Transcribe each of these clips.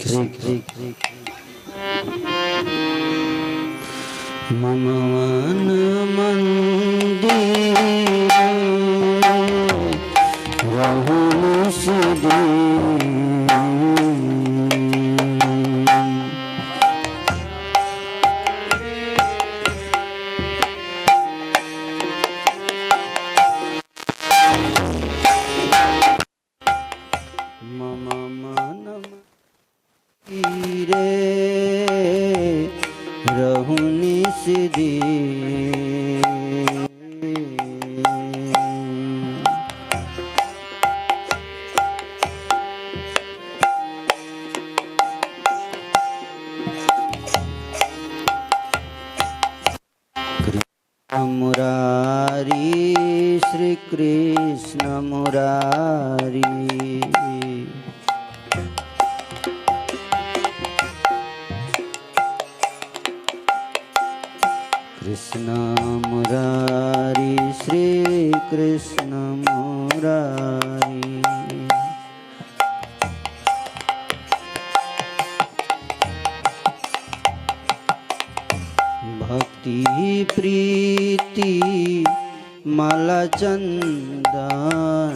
कृष्ण। मम मन मंदिर रहु सिद्धि मुरारी श्री कृष्ण मुरारी कृष्ण मुरारी श्री कृष्ण मुरारी भक्ति प्रीति माला चंदन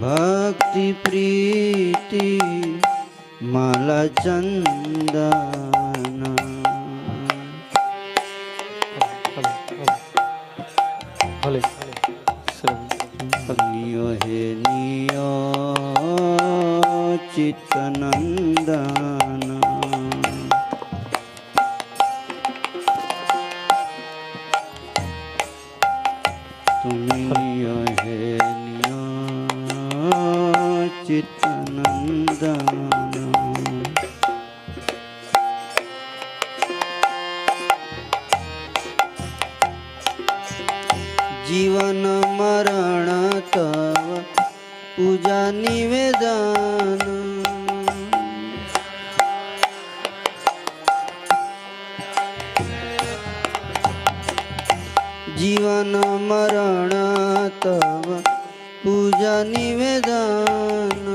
भक्ति प्रीति माला चंदन नियो हे नियो चित्तनंदन तुम नियो हे नियो चित्तनंदन जीवन मरण तव पूजा निवेदन जीवन मरण तव पूजा निवेदन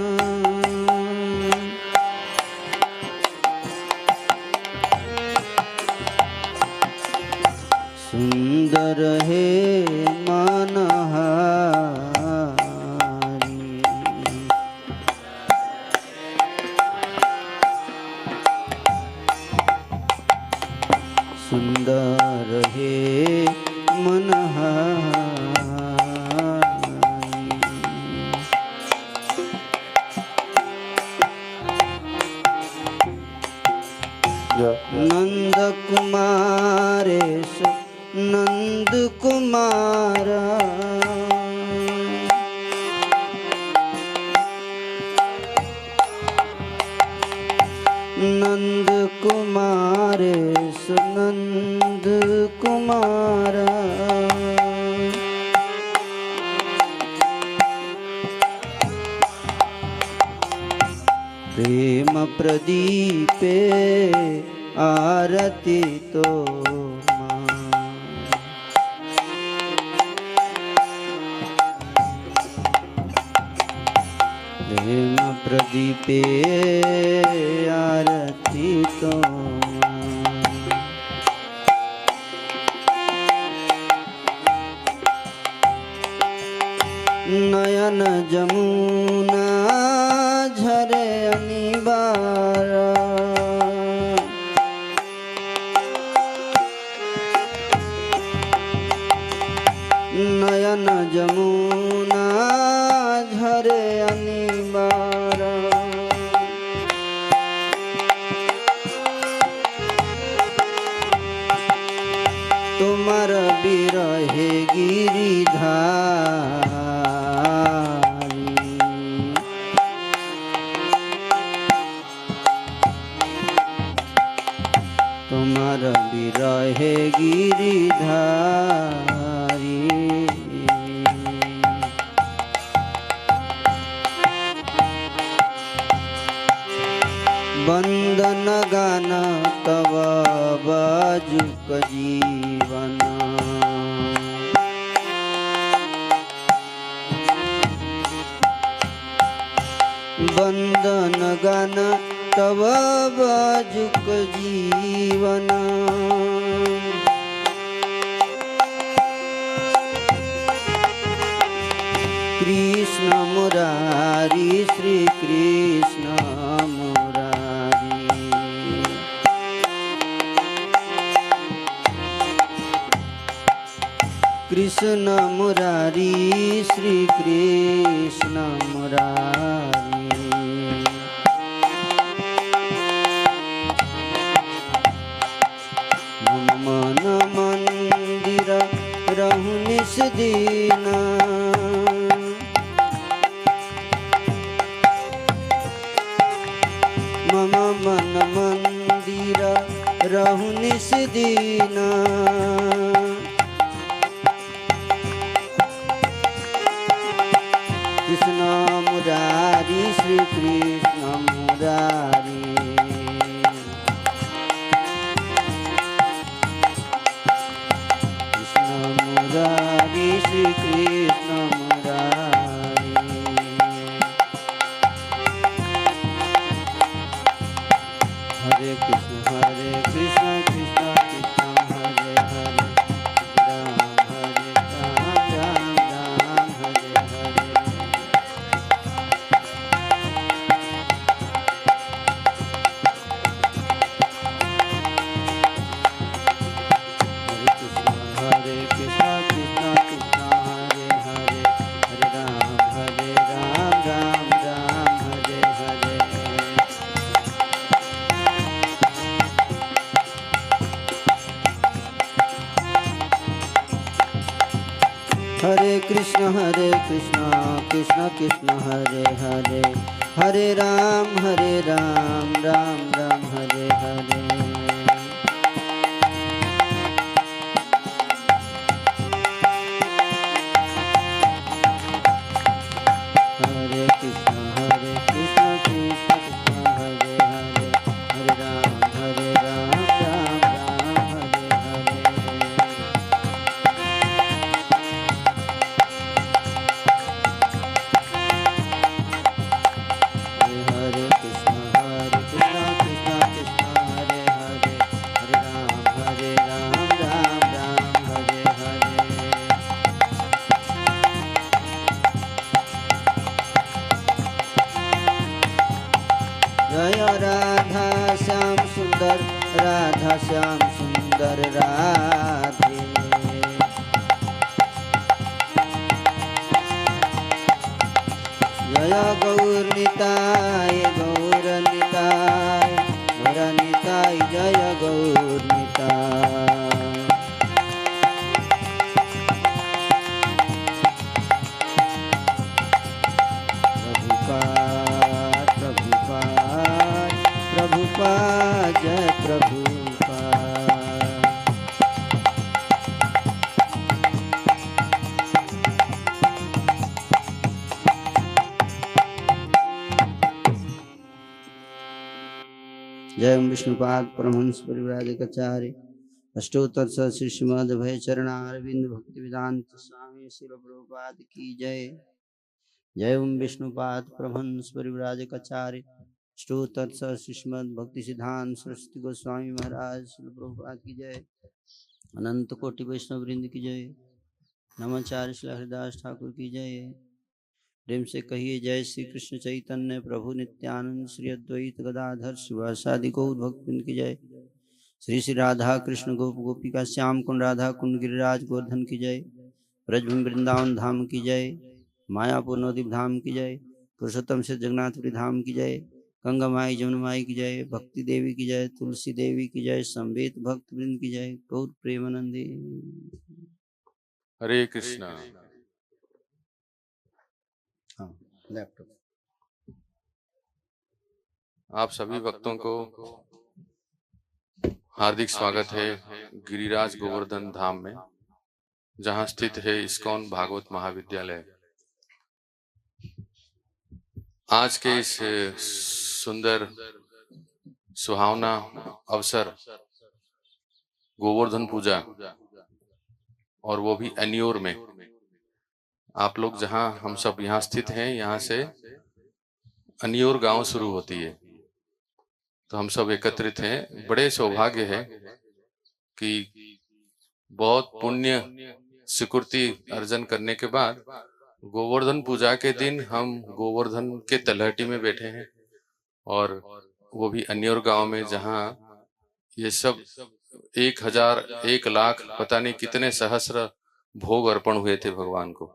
सुंदर है मनहारी सुंदर है मनहारी नंद कुमारेश नंद कुमारा नंद कुमारेश नंद कुमारा प्रेम प्रदीपे आरती तो प्रेम प्रदीपे आरती तो नयन जमुना झरे अनिबारा नयन जमुना झरे अनिबारा तुमार बिरहे गिरिधारी तुमार बिरहे गिरिधारी वंदन गान तव बाजुक जीवन वंदन गान तव बाजुक जीवन। कृष्ण मुरारी श्री कृष्ण मुरारी। कृष्ण मुरारी श्री कृष्ण मुरारी। मन मंदिर रहु निस दिन। मम मन मंदिर रहु निस दिन। कृष्ण मुरारी श्री कृष्ण मुरारी। कृष्ण मुरारी श्री कृष्ण मुरारी। हरे कृष्ण कृष्ण कृष्ण हरे हरे, राम हरे राम राम राम हरे हरे। हरे कृष्ण कृष्ण कृष्ण हरे हरे, हरे राम राम राम हरे हरे। हरे कृष्ण कृष्ण कृष्ण हरे हरे, हरे राम राम राम हरे हरे। हरे कृष्ण कृष्ण कृष्ण हरे हरे, हरे राम राम राम हरे हरे। हरे कृष्ण कृष्ण कृष्ण हरे हरे, हरे राम राम राम हरे हरे। जय राधा श्याम सुंदर, राधा श्याम सुंदर राधे। जय गौर निताय गौर निताय, गौर निताय जय गौर निताय। प्रभुपाद प्रभुपाद प्रभुपाद जय प्रभुपाद। जय विष्णुपाद परमहंस परिव्राजकाचार्य अष्टोत्तर श्री श्रीमद भय चरणारविंद भक्ति वेदांत स्वामी श्री प्रभुपाद की जय। जय विष्णुपाद परमहंस परिव्राजकाचार्य अष्टोत्तर श्री श्रीमद भक्ति सिद्धांत सरस्वती गोस्वामी महाराज श्री प्रभुपाद की जय। अनंत कोटि वैष्णव वृंद की जय। नमाचार्य श्री हरिदास ठाकुर की जय। प्रेम से कहिए जय श्री कृष्ण चैतन्य प्रभु नित्यानंद श्री अद्वैत गदाधर शिवासादि गौर भक्तवृंद की जय। श्री श्री राधा कृष्ण गोप गोपिका श्याम कुंड राधा कुंड गिरिराज गोवर्धन की जय। ब्रजभूमि वृंदावन धाम की जय। मायापुर नवद्वीप धाम की जय। पुरुषोत्तम से जगन्नाथपुरी धाम की जय। गंगा माई जमुना माई की जय। भक्ति देवी की जय। तुलसी देवी की जय। संवेद भक्त वृंद की जय। गौर प्रेमानंदे। हरे कृष्णा। हाँ, लैपटॉप। आप सभी भक्तों को हार्दिक स्वागत है गिरिराज गोवर्धन धाम में, जहां स्थित है इस्कॉन भागवत महाविद्यालय। आज के इस सुंदर सुहावना अवसर गोवर्धन पूजा, और वो भी एन्योर में, आप लोग जहां हम सब यहाँ स्थित हैं, यहाँ से अन्योर गांव शुरू होती है। तो हम सब एकत्रित हैं। बड़े सौभाग्य है कि बहुत पुण्य सुकृति अर्जन करने के बाद गोवर्धन पूजा के दिन हम गोवर्धन के तलहटी में बैठे हैं, और वो भी अन्योर गांव में, जहां ये सब 1000 1,00,000 पता नहीं कितने सहस्र भोग अर्पण हुए थे भगवान को।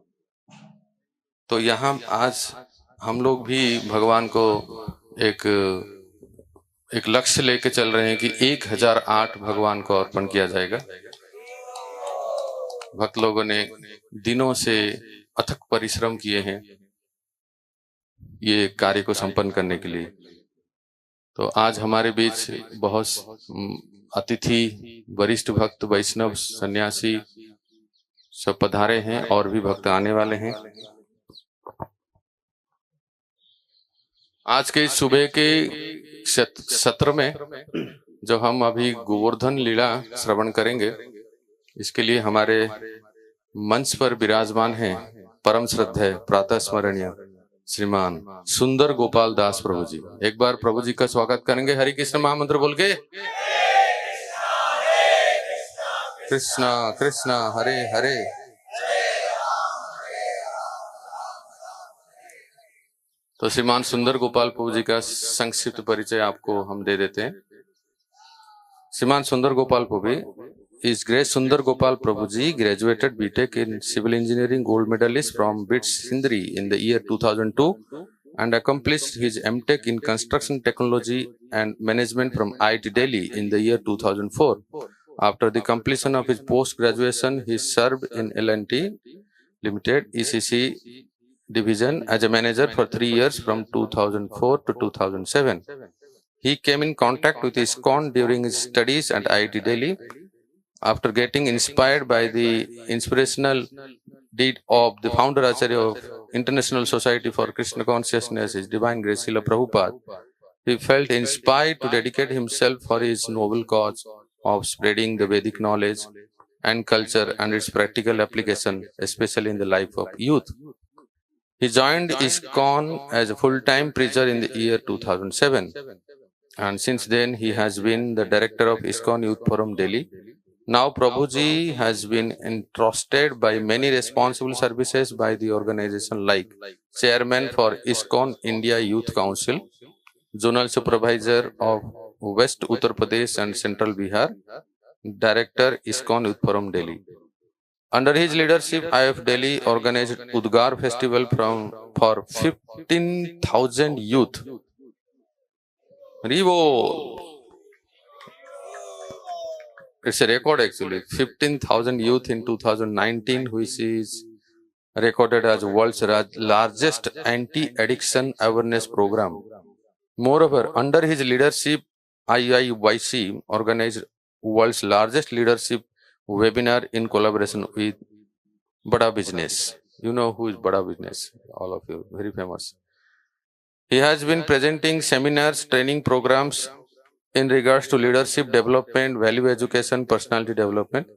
तो यहाँ आज हम लोग भी भगवान को एक लक्ष्य लेके चल रहे हैं कि 1008 भगवान को अर्पण किया जाएगा। भक्त लोगों ने दिनों से अथक परिश्रम किए हैं ये कार्य को संपन्न करने के लिए। तो आज हमारे बीच बहुत अतिथि, वरिष्ठ भक्त, वैष्णव, सन्यासी सब पधारे हैं और भी भक्त आने वाले हैं। आज के सुबह के सत्र में जो हम अभी गोवर्धन लीला श्रवण करेंगे, इसके लिए हमारे मंच पर विराजमान हैं परम श्रद्धेय प्रातः स्मरणीय श्रीमान सुंदर गोपाल दास प्रभु जी। एक बार प्रभु जी का स्वागत करेंगे हरि कृष्ण महामंत्र बोल के। कृष्णा कृष्णा हरे हरे, तो श्रीमान सुंदर गोपाल प्रभु जी का संक्षिप्त परिचय आपको हम दे देते हैं। श्रीमान सुंदर गोपाल प्रभु is Grace Sundar Gopal Prabhu Ji, graduated BTech in Civil Engineering, gold medalist from BITS Sindri in the year 2002, and accomplished his MTech in Construction Technology and Management from IIT Delhi in the year 2004. After the completion of his post-graduation, he served in L&T Limited ECC division as a manager for 3 years from 2004 to 2007. He came in contact with ISKCON during his studies at IIT Delhi. After getting inspired by the inspirational deed of the founder Acharya of International Society for Krishna Consciousness, His Divine Grace Srila Prabhupada, he felt inspired to dedicate himself for his noble cause of spreading the Vedic knowledge and culture and its practical application, especially in the life of youth. He joined ISKCON as a full-time preacher in the year 2007, and since then he has been the director of ISKCON Youth Forum Delhi. Now Prabhuji has been entrusted by many responsible services by the organization like Chairman for ISKCON India Youth Council, Zonal Supervisor of West Uttar Pradesh and Central Bihar, Director ISKCON Youth Forum Delhi. Under his leadership, IF Delhi organized Udgar Festival for 15,000 youth. Revo! It's a record actually. 15,000 youth in 2019, which is recorded as world's largest anti-addiction awareness program. Moreover, under his leadership, IIYC organized world's largest leadership webinar in collaboration with Bada Business. You know who is Bada Business? All of you, very famous. He has been presenting seminars, training programs in regards to leadership development, value education, personality development.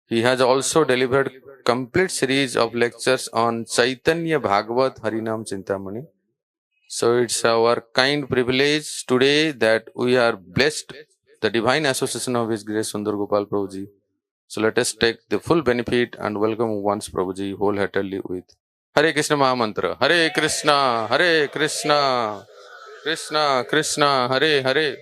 He has also delivered complete series of lectures on Chaitanya Bhagavad Harinam Chintamani. So it's our kind privilege today that we are blessed the divine association of His Grace Sundar Gopal Prabhu Ji. So let us take the full benefit and welcome once Prabhu Ji wholeheartedly with Hare Krishna Mahamantra. Hare Krishna, Hare Krishna, Krishna Krishna, Hare Hare.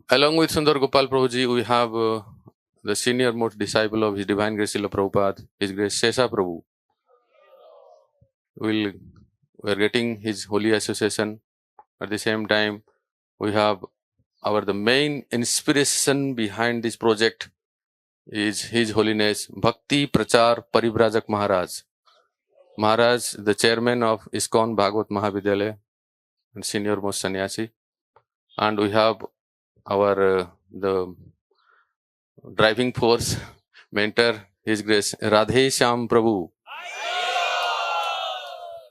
Along with Sundar Gopal Prabhu Ji, we have the senior most disciple of His Divine Grace Srila Prabhupada, His Grace Sesa Prabhu. We are getting his holy association. At the same time, we have the main inspiration behind this project is His Holiness Bhakti Prachar Parivrajak Maharaj. Maharaj, the chairman of ISKCON Bhagavad Mahavidyalaya and senior most sannyasi. And we have our the driving force mentor, His Grace Radheshyam Prabhu.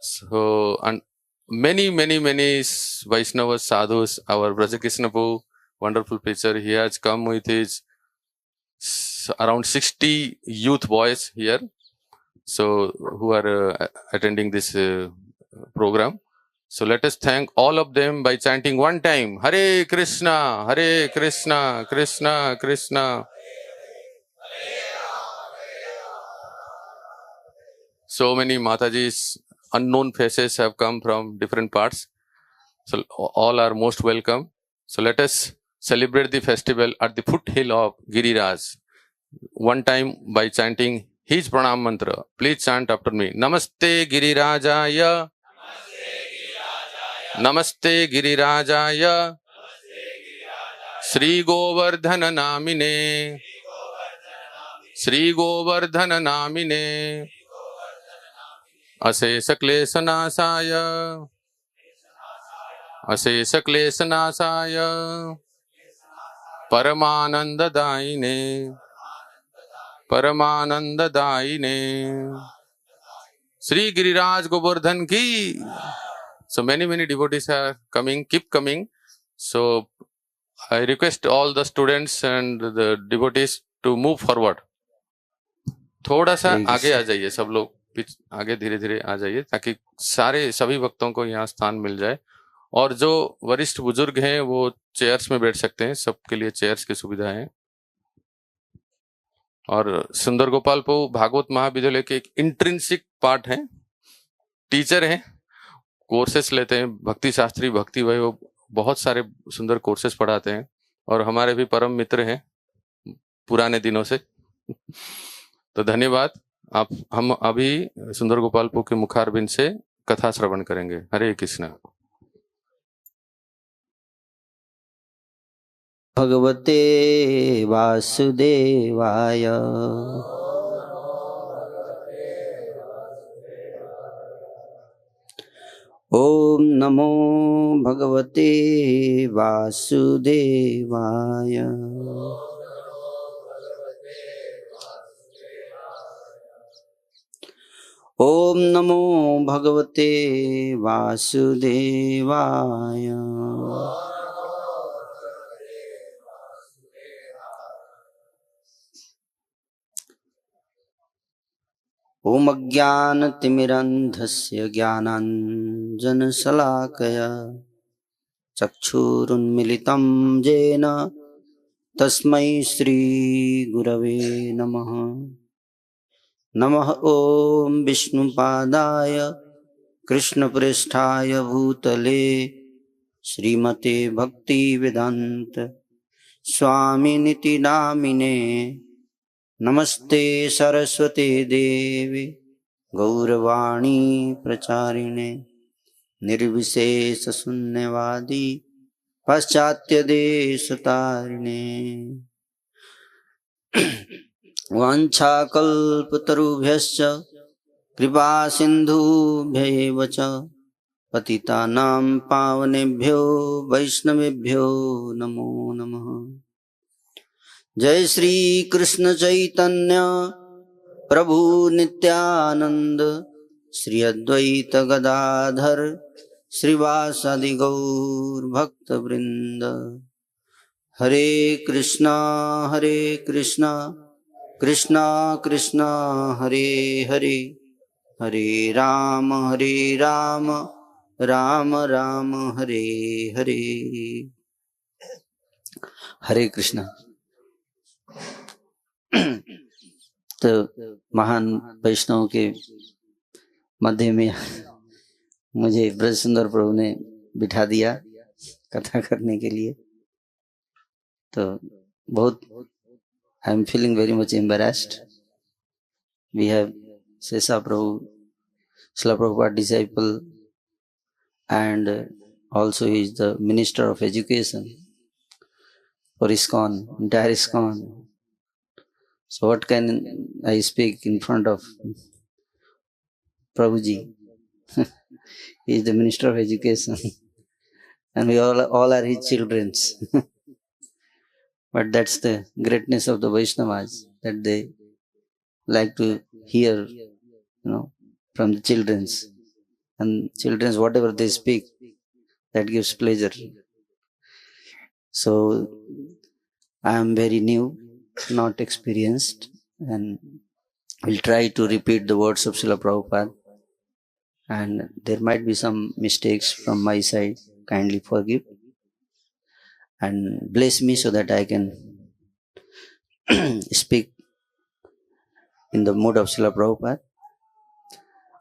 So, and many Vaishnavas, sadhus, our Braja Krishna Prabhu, wonderful preacher, he has come with his around 60 youth boys here. so who are attending this program. So let us thank all of them by chanting one time, Hare Krishna, Krishna Krishna. So many Mataji's unknown faces have come from different parts. So all are most welcome. So let us celebrate the festival at the foothill of Giriraj. One time by chanting his pranam mantra. Please chant after me. Namaste Girirajaya. Namaste Girirajaya. Shri Govardhan Namine. Shri Govardhan Namine. Asesa Klesha Nasaya. Asesa Klesha Nasaya. Paramananda Daine. Paramananda Daine. Shri Giriraj Govardhan ki. So many devotees are coming, keep coming. So I request all the students and the devotees to move forward. थोड़ा सा आगे आ जाइए, सब लोग आगे धीरे धीरे आ जाइए ताकि सारे सभी भक्तों को यहाँ स्थान मिल जाए। और जो वरिष्ठ बुजुर्ग हैं वो चेयर्स में बैठ सकते हैं, सबके लिए चेयर्स की सुविधा है। और सुंदर गोपाल प्रभु भागवत महाविद्यालय के एक इंट्रिंसिक पार्ट हैं, टीचर हैं, कोर्सेस लेते हैं, भक्ति शास्त्री, भक्ति वैभव, बहुत सारे सुंदर कोर्सेस पढ़ाते हैं और हमारे भी परम मित्र हैं पुराने दिनों से। तो धन्यवाद। हम अभी सुंदर गोपाल प्रभु के मुखारबिंद से कथा श्रवण करेंगे। हरे कृष्ण। भगवते वासुदेवाय ओम नमो भगवते वासुदेवाय। ओम नमो भगवते वासुदेवाय। ओम अज्ञानतिमिरन्धस्य ज्ञानाञ्जनशलाकया चक्षुरुन्मिलितं येन तस्मै श्रीगुरवे नमः। नमः ओम विष्णुपादाय कृष्णप्रेष्ठाय भूतले श्रीमते भक्तिवेदांत स्वामिनिति नामिने। नमस्ते सरस्वते देवे गौरवाणी प्रचारिणे निर्विशेष शून्यवादी पाश्चात्य देशतारिणे। वाञ्छाकल्पतरुभ्यश्च कृपा सिन्धुभ्यैव च पतितानां पावनेभ्यो वैष्णवेभ्यो नमो नमः। जय श्री कृष्ण चैतन्य प्रभु नित्यानंद श्री अद्वैत गदाधर श्रीवासादि गौर भक्त वृंद। हरे कृष्णा कृष्णा कृष्णा हरे हरे, हरे राम राम राम हरे हरे। हरे कृष्णा। तो महान वैष्णव के मध्य में मुझे ब्रज सुंदर प्रभु ने बिठा दिया कथा करने के लिए। तो बहुत I am feeling very much embarrassed. We have Shesha Prabhu, Srila Prabhupada disciple, and also he is the Minister of Education for ISKCON, entire ISKCON. So what can I speak in front of Prabhu Ji? He is the Minister of Education and we all are his children. But that's the greatness of the Vaishnavas, that they like to hear, from the children's, and children's whatever they speak, that gives pleasure. So I am very new, not experienced, and will try to repeat the words of Srila Prabhupada, and there might be some mistakes from my side. Kindly forgive and bless me so that I can speak in the mood of Srila Prabhupada.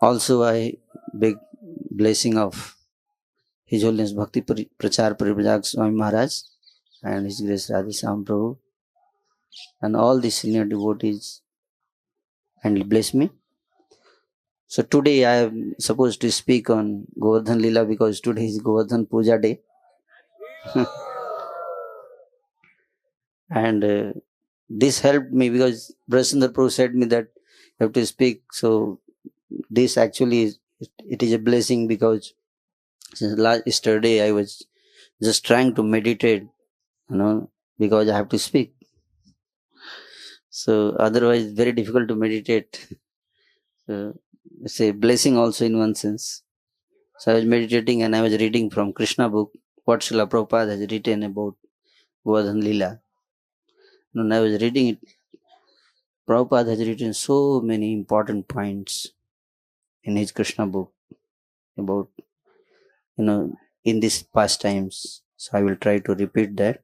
Also, I beg blessing of His Holiness Bhakti Prachar Paripajak Swami Maharaj and His Grace Radheshyam Prabhu and all the senior devotees, and bless me. So today I am supposed to speak on Govardhan Lila because today is Govardhan Puja day. And this helped me because Sundar Prabhu said me that you have to speak. So this actually it is a blessing because since yesterday I was just trying to meditate, because I have to speak. So otherwise very difficult to meditate. It's a blessing also in one sense. So I was meditating and I was reading from Krishna book what Srila Prabhupada has written about Govardhan Lila. And I was reading it. Prabhupada has written so many important points in his Krishna book about, in these pastimes. So I will try to repeat that,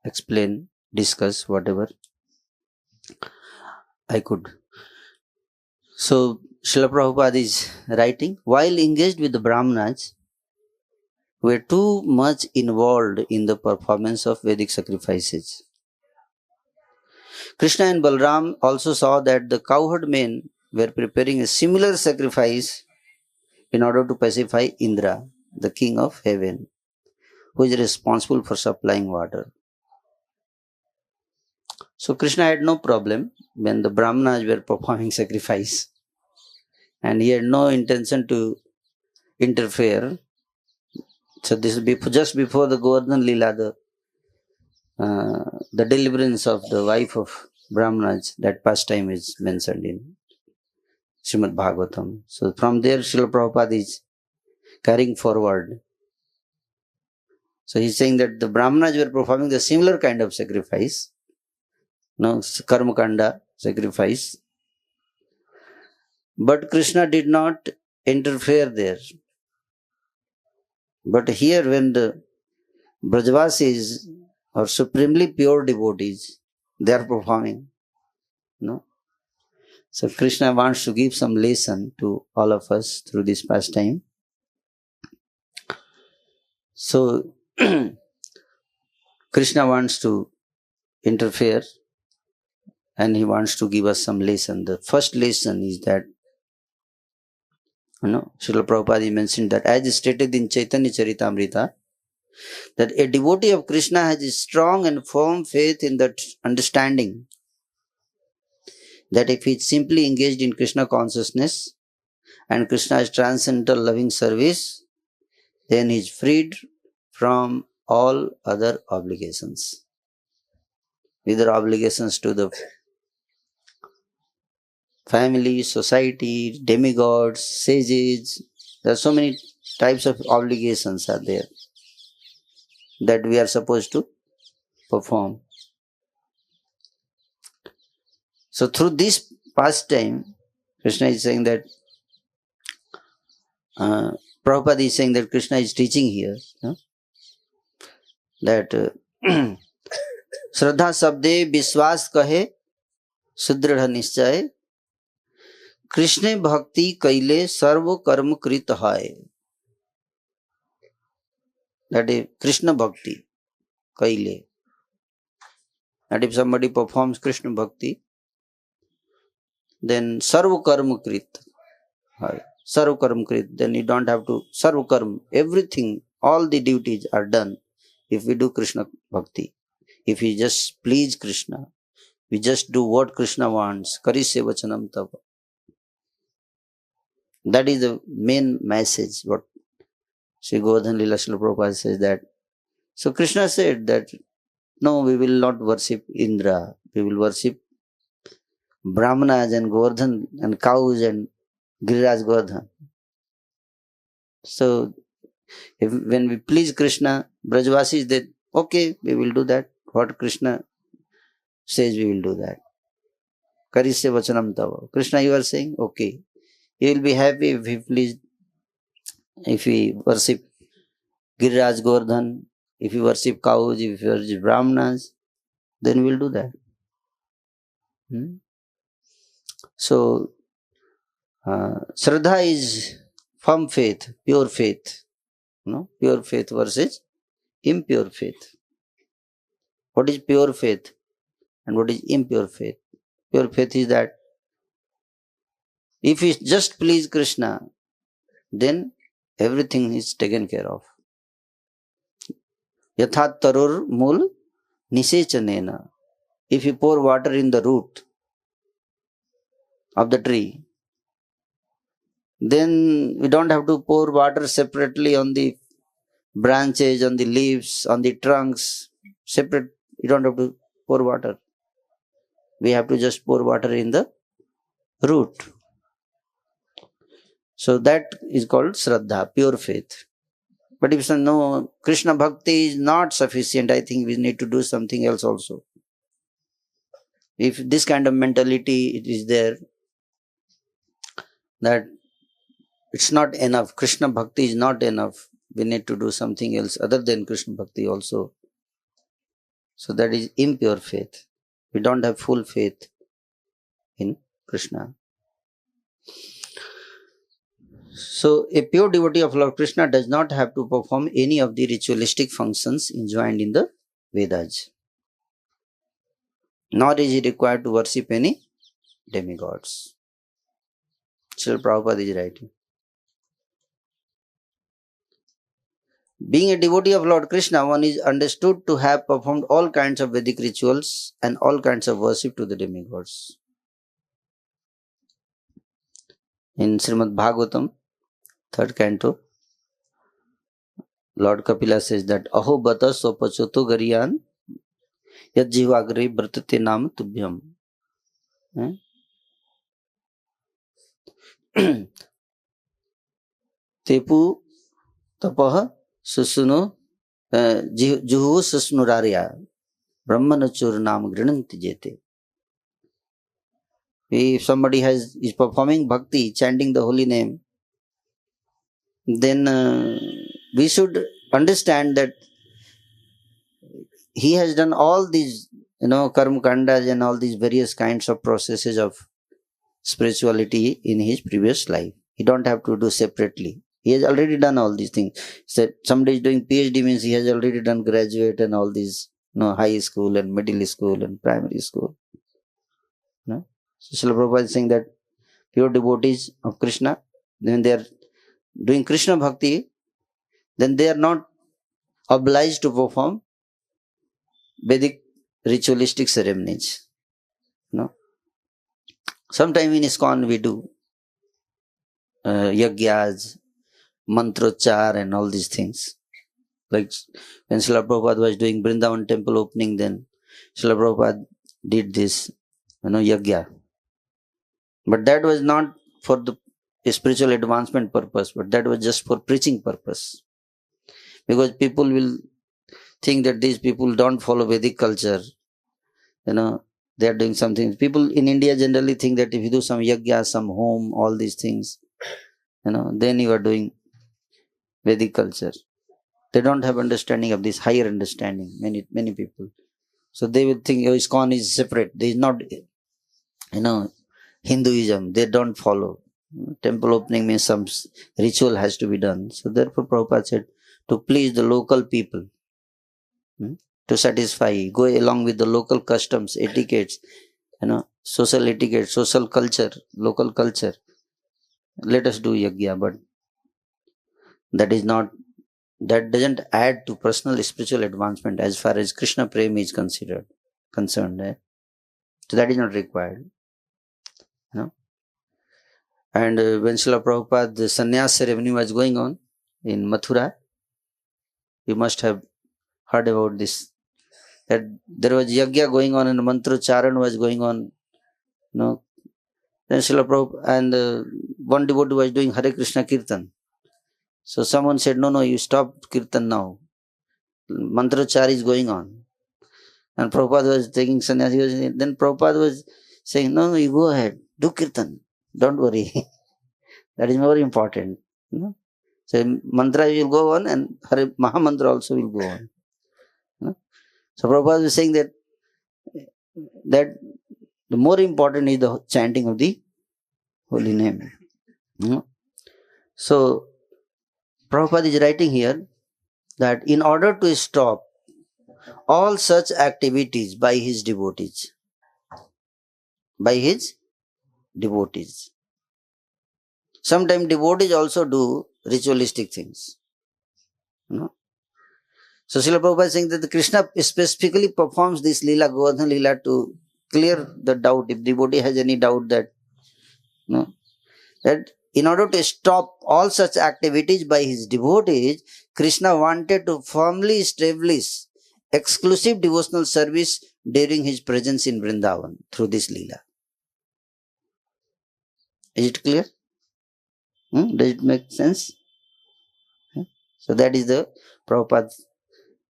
explain, discuss whatever I could. So Srila Prabhupada is writing, while engaged with the Brahmanas, were too much involved in the performance of Vedic sacrifices. Krishna and Balram also saw that the cowherd men were preparing a similar sacrifice in order to pacify Indra, the king of heaven, who is responsible for supplying water. So Krishna had no problem when the Brahmanas were performing sacrifice, and he had no intention to interfere. So this is just before the Govardhan Lila, the deliverance of the wife of Brahmanas, that pastime is mentioned in Srimad Bhagavatam. So from there Srila Prabhupada is carrying forward. So he's saying that the Brahmanas were performing the similar kind of sacrifice, Karma Kanda sacrifice. But Krishna did not interfere there. But here when the Brajavasis or supremely pure devotees, they are performing. So Krishna wants to give some lesson to all of us through this pastime. So Krishna wants to interfere and he wants to give us some lesson. The first lesson is that, Srila Prabhupada mentioned that as stated in Chaitanya Charitamrita, that a devotee of Krishna has a strong and firm faith in that understanding that if he is simply engaged in Krishna consciousness and Krishna's transcendental loving service, then he is freed from all other obligations. Either obligations to the family, society, demigods, sages. There are so many types of obligations are there that we are supposed to perform. So through this pastime, Krishna is saying that, Prabhupada is saying that Krishna is teaching here, that Shraddha Sabde Vishwas Kahe Sudridha Nischay Krishna Bhakti Kaile Sarva Karma Krit Hai. That is Krishna Bhakti Kaile. That if somebody performs Krishna Bhakti, then Sarva Karma Krit Hai. Sarva Karma Krit. Then you don't have to Sarva Karma. Everything, all the duties are done if we do Krishna Bhakti. If we just please Krishna, we just do what Krishna wants. Karisya Vachanam Tava. That is the main message. What Sri Govardhan Lila Srila Prabhupada says that. So Krishna said that, no, we will not worship Indra. We will worship Brahmanas and Govardhan and cows and Giriraj Govardhan. So when we please Krishna, Brajvasis, they, okay, we will do that. What Krishna says, we will do that. karisya vachanam tava. Krishna, you are saying, okay, you will be happy if we worship Giriraj Govardhan, if you worship cows, if you worship Brahmanas, then we will do that. So, Shraddha is firm faith, pure faith. Pure faith versus impure faith. What is pure faith and what is impure faith? Pure faith is that if we just please Krishna, then everything is taken care of. Yathat tarur mul nisechanena. If you pour water in the root of the tree, then we don't have to pour water separately on the branches, on the leaves, on the trunks. Separate, you don't have to pour water. We have to just pour water in the root. So that is called Shraddha, pure faith. But if no, Krishna Bhakti is not sufficient, I think we need to do something else also. If this kind of mentality it is there, that it's not enough, Krishna Bhakti is not enough, we need to do something else other than Krishna Bhakti also. So that is impure faith. We don't have full faith in Krishna. So a pure devotee of Lord Krishna does not have to perform any of the ritualistic functions enjoined in the Vedas. Nor is he required to worship any demigods. Srila Prabhupada is writing. Being a devotee of Lord Krishna, one is understood to have performed all kinds of Vedic rituals and all kinds of worship to the demigods. In Srimad Bhagavatam, 3rd canto, Lord Kapila says that Aho bata sopachoto gariyan yad jivagre vratate nam tubhyam. Tepu tapah susuno juhu susnurarya brahmanachur nam grinanti jete. If somebody is performing bhakti, chanting the holy name, then we should understand that he has done all these, karma kandas and all these various kinds of processes of spirituality in his previous life. He don't have to do separately. He has already done all these things. So somebody is doing PhD means he has already done graduate and all these, high school and middle school and primary school. So Srila Prabhupada is saying that pure devotees of Krishna, when they are doing Krishna Bhakti, then they are not obliged to perform Vedic ritualistic ceremonies. Sometime in ISKCON we do yagyas, mantrochar and all these things. Like when Srila Prabhupada was doing Vrindavan temple opening, then Srila Prabhupada did this, yagya. But that was not for the spiritual advancement purpose, but that was just for preaching purpose. Because people will think that these people don't follow Vedic culture. They are doing something. People in India generally think that if you do some yagya, some home, all these things, then you are doing Vedic culture. They don't have understanding of this higher understanding, many people. So they will think ISKCON is separate. There is not, Hinduism. They don't follow. Temple opening means some ritual has to be done. So therefore Prabhupada said, to please the local people, to satisfy, go along with the local customs, etiquettes, social etiquette, social culture, local culture. Let us do yagya, but that doesn't add to personal spiritual advancement as far as Krishna Prem is concerned. So that is not required. And when Srila Prabhupada, the sannyas ceremony was going on in Mathura, you must have heard about this. That there was yagya going on and mantrocharan was going on. Then Srila Prabhupada and one devotee was doing Hare Krishna Kirtan. So someone said, no, you stop Kirtan now. Mantrochar is going on. And Prabhupada was taking sannyas. Then Prabhupada was saying, no, you go ahead, do kirtan, don't worry. That is more important. So mantra will go on and Maha Mantra also will go on. So Prabhupada is saying that the more important is the chanting of the holy name. So Prabhupada is writing here that in order to stop all such activities by his devotees, sometimes devotees also do ritualistic things. So Srila Prabhupada is saying that the Krishna specifically performs this Lila, Govardhan Lila, to clear the doubt. If devotee has any doubt that in order to stop all such activities by his devotees, Krishna wanted to firmly establish exclusive devotional service during his presence in Vrindavan through this Leela. Is it clear? Does it make sense? So that is the Prabhupada's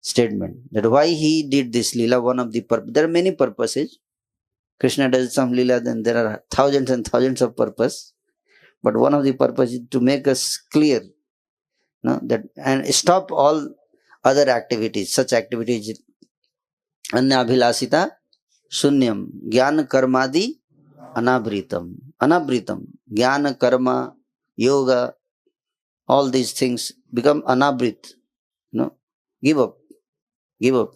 statement. That why he did this Leela, one of the purposes. There are many purposes. Krishna does some Leela, then there are thousands and thousands of purposes. But one of the purposes is to make us clear that and stop all other activities, such activities. Anya abhilasita shunyam jnana karmadi anabhritam. Anabhritam. Jnana, karma, yoga, all these things become anabhrit. Give up. Give up.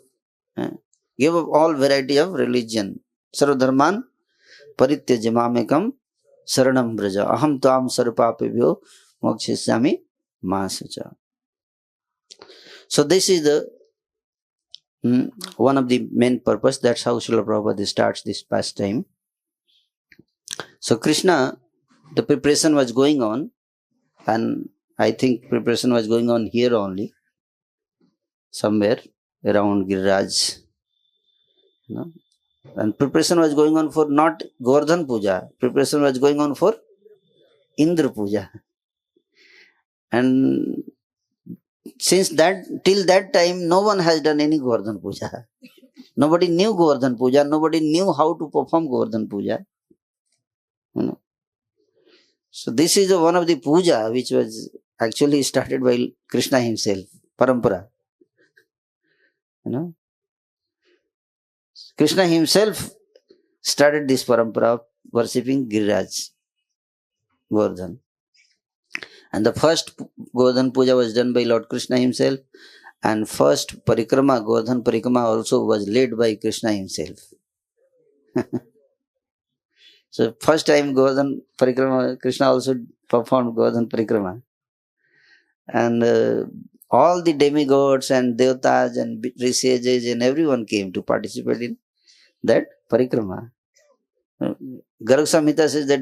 Give up all variety of religion. Sarvadharman parityajya mamekam saranam braja. Aham tvam sarupapebhyo mokshishyami masacha. So this is the one of the main purpose. That's how Srila Prabhupada starts this pastime. So Krishna, the preparation was going on, and I think preparation was going on here only, somewhere around Giriraj. And preparation was going on for not Govardhan Puja. Preparation was going on for Indra Puja. And since that, till that time, no one has done any Govardhan Puja. Nobody knew Govardhan Puja. Nobody knew how to perform Govardhan Puja. So this is one of the puja which was actually started by Krishna himself, parampara. Krishna himself started this parampara of worshipping Giriraj, Govardhan. And the first Govardhan puja was done by Lord Krishna himself, and first parikrama, Govardhan parikrama also was led by Krishna himself. So first time Govardhan parikrama, Krishna also performed Govardhan parikrama. And all the demigods and devatas and rishajas and everyone came to participate in that parikrama. Garg Samhita says that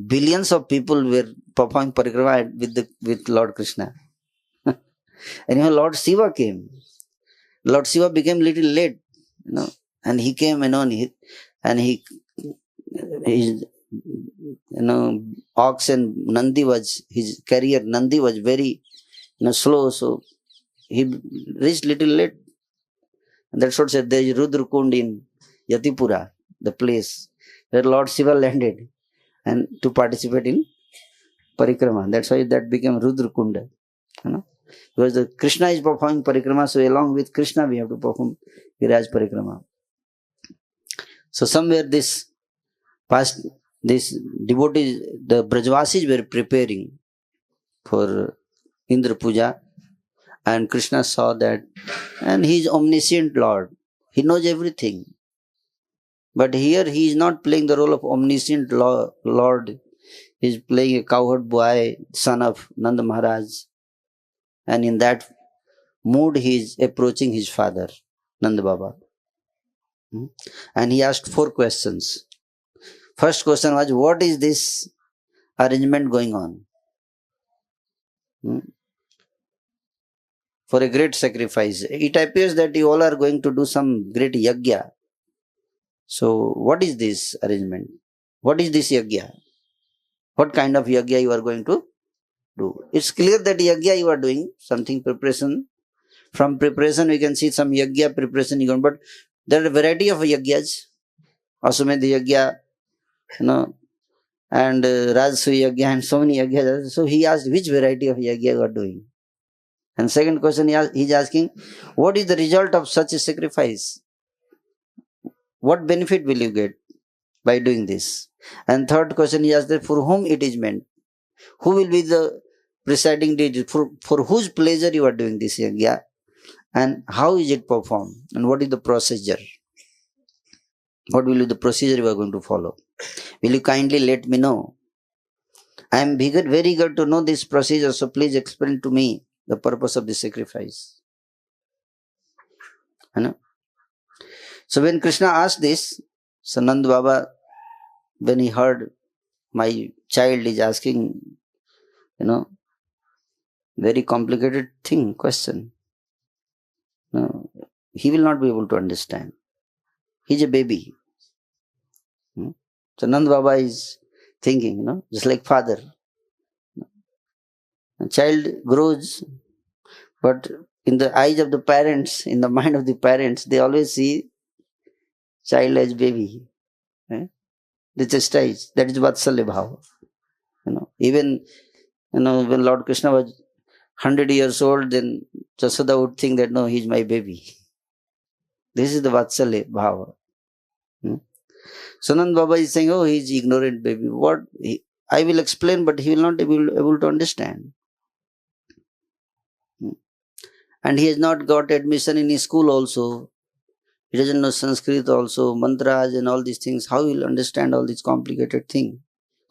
billions of people were performing parikrama with Lord Krishna. And Lord Shiva came. Lord Shiva became little late, and he came, and his ox and Nandi was, his carrier Nandi was very slow, so he reached little late. And that's what said there is Rudrakund in Yatipura, the place where Lord Shiva landed and to participate in parikrama. That's why that became Rudrakunda. Because the Krishna is performing parikrama, so along with Krishna we have to perform Giriraj parikrama. So somewhere this devotees, the Brajvasis were preparing for Indra Puja, and Krishna saw that, and he is omniscient Lord. He knows everything. But here he is not playing the role of omniscient Lord. He is playing a cowherd boy, son of Nanda Maharaj. And in that mood he is approaching his father, Nanda Baba. And he asked 4 questions. First question was, what is this arrangement going on? For a great sacrifice. It appears that you all are going to do some great yajna. So what is this arrangement? What is this yajna? What kind of yajna you are going to do? It's clear that yajna you are doing, something preparation. From preparation we can see some yajna preparation. But there are a variety of yajnas. Aswamedha yajna, and Rajsu Yagya and so many Yagyas. So he asked which variety of Yagya you are doing. And second question he is asking, what is the result of such a sacrifice? What benefit will you get by doing this? And third question he asked that for whom it is meant? Who will be the presiding deity? For whose pleasure you are doing this Yagya? And how is it performed? And what is the procedure? What will be the procedure you are going to follow? Will you kindly let me know? I am very eager to know this procedure, so please explain to me the purpose of the sacrifice. So when Krishna asked this, so Nand Baba, when he heard my child is asking, very complicated question, he will not be able to understand. He's a baby. So Nand Baba is thinking, just like father. A child grows, but in the eyes of the parents, in the mind of the parents, they always see child as baby. That's a stage. That is Vatsalya Bhava. Even when Lord Krishna was 100 years old, then Jasoda would think that no, he's my baby. This is the Vatsalya Bhava. Sanand Baba is saying, oh, he's ignorant baby. I will explain, but he will not be able to understand. And he has not got admission in his school also. He doesn't know Sanskrit also, mantras and all these things. How he will understand all these complicated things,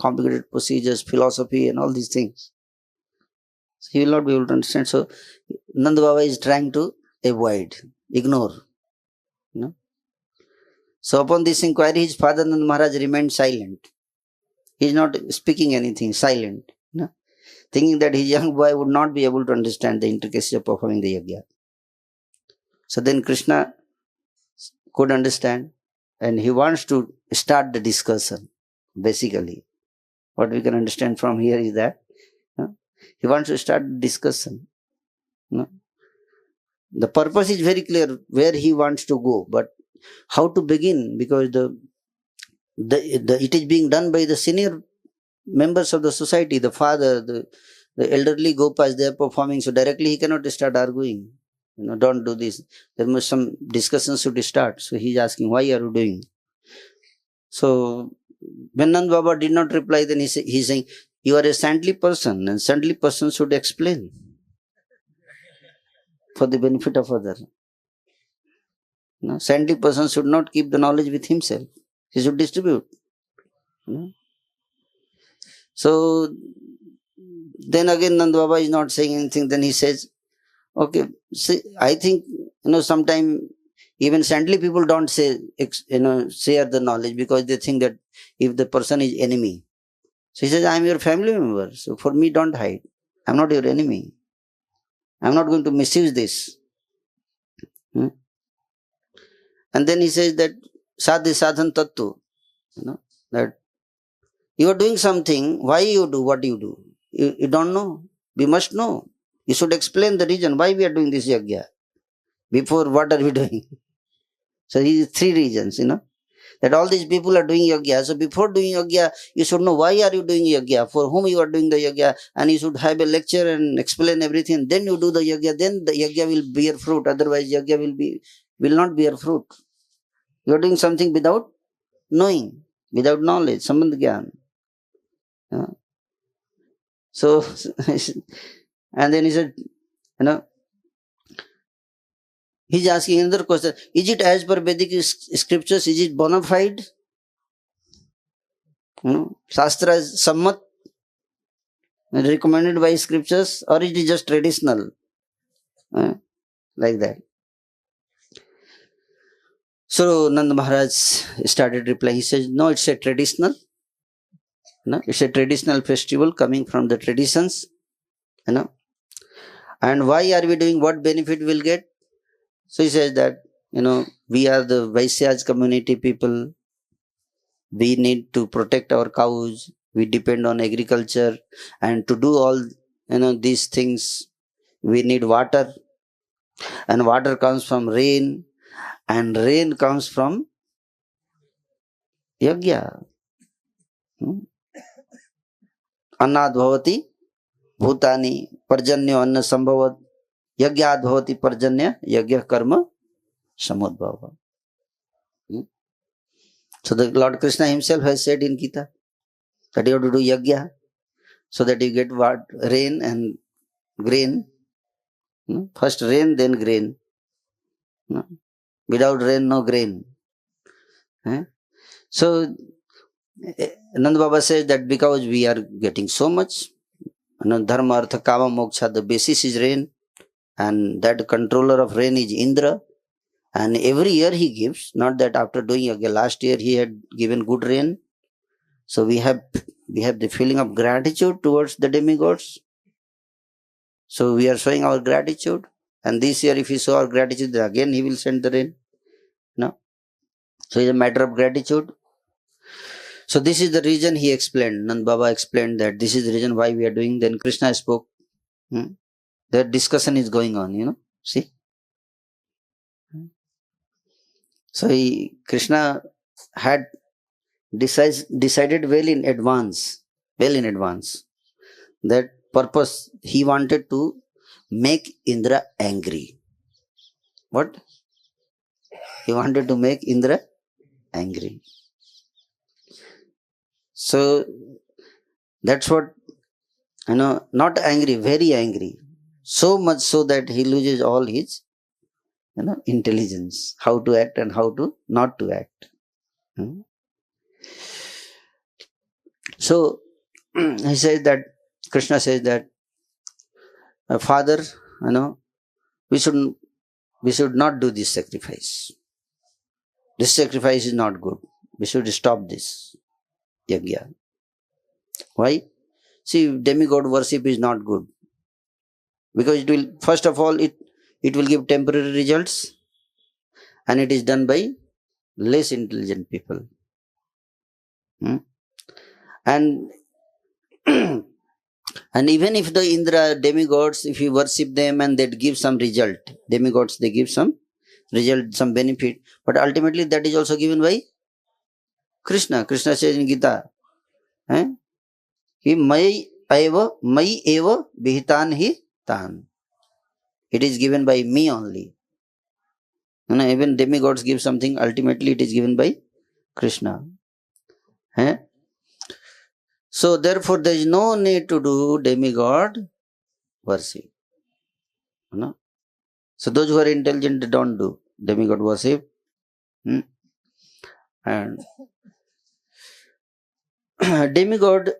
complicated procedures, philosophy and all these things? So he will not be able to understand. So Nanda Baba is trying to avoid, ignore. So upon this inquiry, his father Nand Maharaj remained silent. He is not speaking anything, silent. Thinking that his young boy would not be able to understand the intricacy of performing the yajna. So then Krishna could understand and he wants to start the discussion. Basically, what we can understand from here is that he wants to start the discussion. The purpose is very clear where he wants to go, but how to begin, because it is being done by the senior members of the society, the father, the elderly Gopas, they are performing, so directly he cannot start arguing. Don't do this. There must some discussions should start. So he is asking, why are you doing? So when Nand Baba did not reply, then he is saying, you are a saintly person, and saintly person should explain for the benefit of others. Saintly person should not keep the knowledge with himself. He should distribute. So then again Nand Baba is not saying anything. Then he says, okay, see, I think, sometimes even saintly people don't share the knowledge because they think that if the person is enemy. So he says, I am your family member. So for me, don't hide. I am not your enemy. I am not going to misuse this. And then he says that sadhi sadhan tattva, that you are doing something, why you do what you do? You don't know. We must know. You should explain the reason why we are doing this yajna. Before, what are we doing? So these 3 reasons, that all these people are doing yajna. So before doing yajna, you should know why are you doing yajna, for whom you are doing the yajna, and you should have a lecture and explain everything. Then you do the yajna, then the yajna will bear fruit. Otherwise, yajna will not bear fruit. You are doing something without knowing, without knowledge, sambandh gyan. So, and then he said, he's asking another question. Is it as per Vedic scriptures? Is it bona fide? Shastra is sammat, recommended by scriptures, or it is just traditional? Like that. So Nanda Maharaj started replying. He says, no, it's a traditional. It's a traditional festival coming from the traditions. And why are we doing? What benefit we'll get? So he says that, we are the Vaisyas community people. We need to protect our cows. We depend on agriculture. And to do all, these things, we need water. And water comes from rain. And rain comes from yajna. अन्नाद् भवति भूतानि पर्जन्यो अन्न संभवत् यज्ञाद् भवति पर्जन्य यज्ञ कर्म samudbhava. So the Lord Krishna himself has said in Gita that you have to do yajna so that you get what? Rain and grain. First rain, then grain. Without rain, no grain. So Nanda Baba says that because we are getting so much, dharma, artha, kama, moksha, the basis is rain, and that controller of rain is Indra. And every year he gives, not that after doing yajna, last year he had given good rain. So we have the feeling of gratitude towards the demigods. So we are showing our gratitude. And this year if we show our gratitude, then again he will send the rain. No? So it's a matter of gratitude. So this is the reason he explained. Nand Baba explained that this is the reason why we are doing. Then Krishna spoke. The discussion is going on, See? So Krishna had decided well in advance, that purpose he wanted to make Indra angry. What? He wanted to make Indra angry. So that's what, not angry, very angry. So much so that he loses all his intelligence, how to act and how to not to act. So he says that, Krishna says that, Father, we should not do this sacrifice. This sacrifice is not good. We should stop this yajna. Why? See, demigod worship is not good. Because it will, first of all, it will give temporary results, and it is done by less intelligent people. And even if the Indra demigods, if you worship them and they give some result, demigods, they give some result, some benefit, but ultimately that is also given by Krishna. Krishna says in Gita, Mai eva vihitan hi tan. It is given by me only. Even demigods give something, ultimately it is given by Krishna. So therefore there is no need to do demigod worship. So those who are intelligent, they don't do demigod worship. And demigod,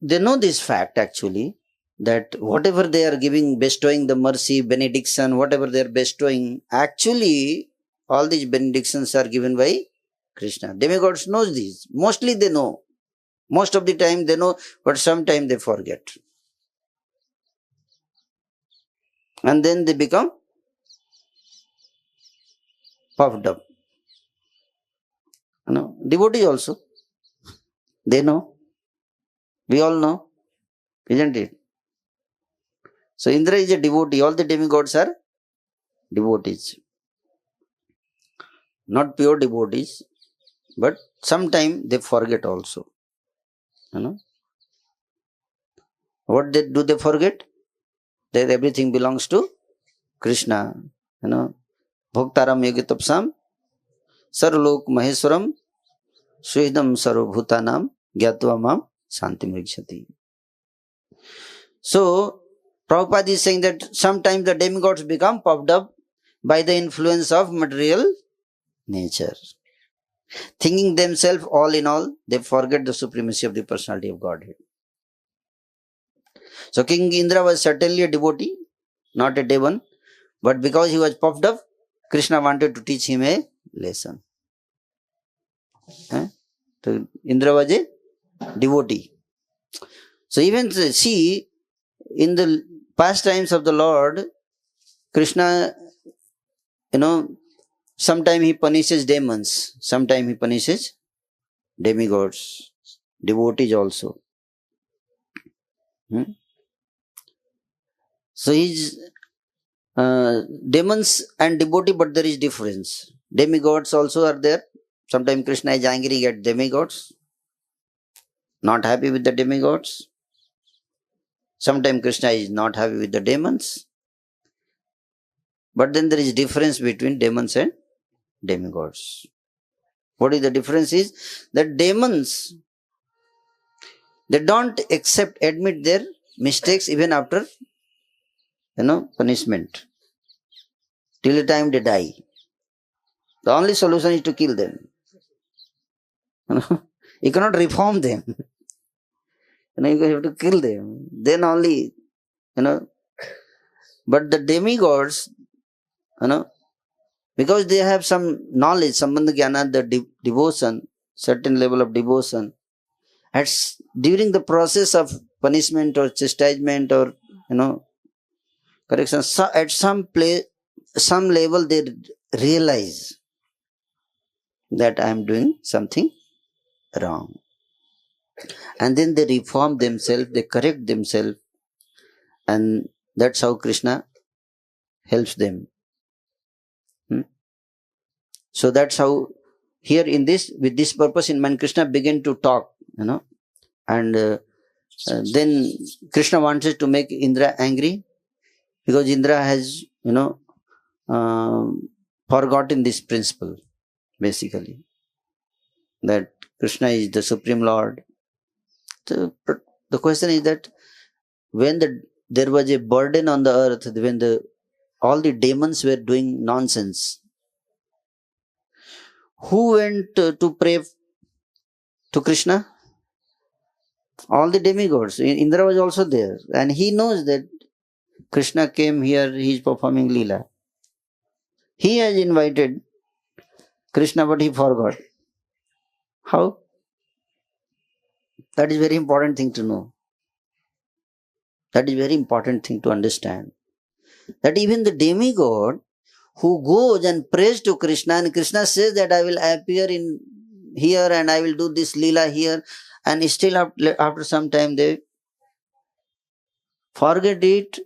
they know this fact actually, that whatever they are giving, bestowing the mercy, benediction, whatever they are bestowing, actually all these benedictions are given by Krishna. Demigods knows this. Mostly they know. Most of the time they know, but sometimes they forget. And then they become puffed up. Devotees also, they know. We all know, isn't it? So Indra is a devotee. All the demigods are devotees. Not pure devotees, but sometimes they forget also. What do they forget? That everything belongs to Krishna. Bhaktaram yogitapsam sarlok maheswaram suhidam sarvabhutanam gyatva mam santim rikshati. So Prabhupada is saying that sometimes the demigods become puffed up by the influence of material nature. Thinking themselves all in all, they forget the supremacy of the personality of Godhead. So King Indra was certainly a devotee, not a demon, but because he was puffed up, Krishna wanted to teach him a lesson. So Indra was a devotee. So even see, in the pastimes of the Lord, Krishna, sometimes he punishes demons, sometimes he punishes demigods, devotees also. So he's demons and devotee, but there is difference. Demigods also are there. Sometimes Krishna is angry at demigods. not happy with the demigods. Sometimes Krishna is not happy with the demons. But then there is difference between demons and demigods. What is the difference is that demons, they don't admit their mistakes even after, punishment. Till the time they die. The only solution is to kill them. You cannot reform them. You have to kill them. Then only, But the demigods, because they have some knowledge, sambandha jnana, the devotion, certain level of devotion, during the process of punishment or chastisement or, correction, at some level they realize that I am doing something wrong. And then they reform themselves, they correct themselves, and that's how Krishna helps them. So that's how here with this purpose in mind, Krishna began to talk, and then Krishna wanted to make Indra angry because Indra has, forgotten this principle, basically, that Krishna is the Supreme Lord. So the question is that when there was a burden on the earth, when all the demons were doing nonsense, who went to pray to Krishna? All the demigods. Indra was also there, and he knows that Krishna came here, he is performing Lila. He has invited Krishna, but he forgot. How? That is very important thing to know. That is very important thing to understand. That even the demigod who goes and prays to Krishna, and Krishna says that I will appear in here and I will do this Lila here, and still after some time they forget it.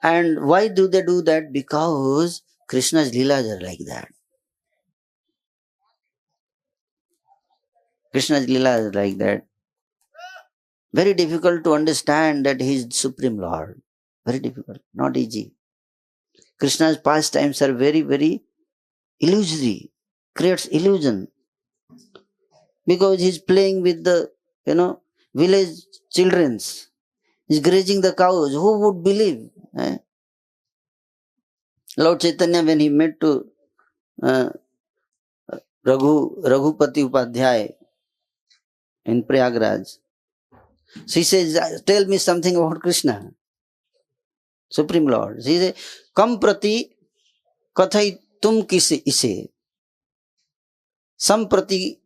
And why do they do that? Because Krishna's Leelas are like that. Krishna's Leela is like that. Very difficult to understand that he is Supreme Lord. Very difficult, not easy. Krishna's pastimes are very, very illusory, creates illusion. Because he is playing with the, village childrens. He is grazing the cows. Who would believe? Lord Chaitanya, when he met to Raghupati Upadhyay in Prayagraj, she says, tell me something about Krishna, Supreme Lord. She says, Kam prati kathai tum kise ise, sam prati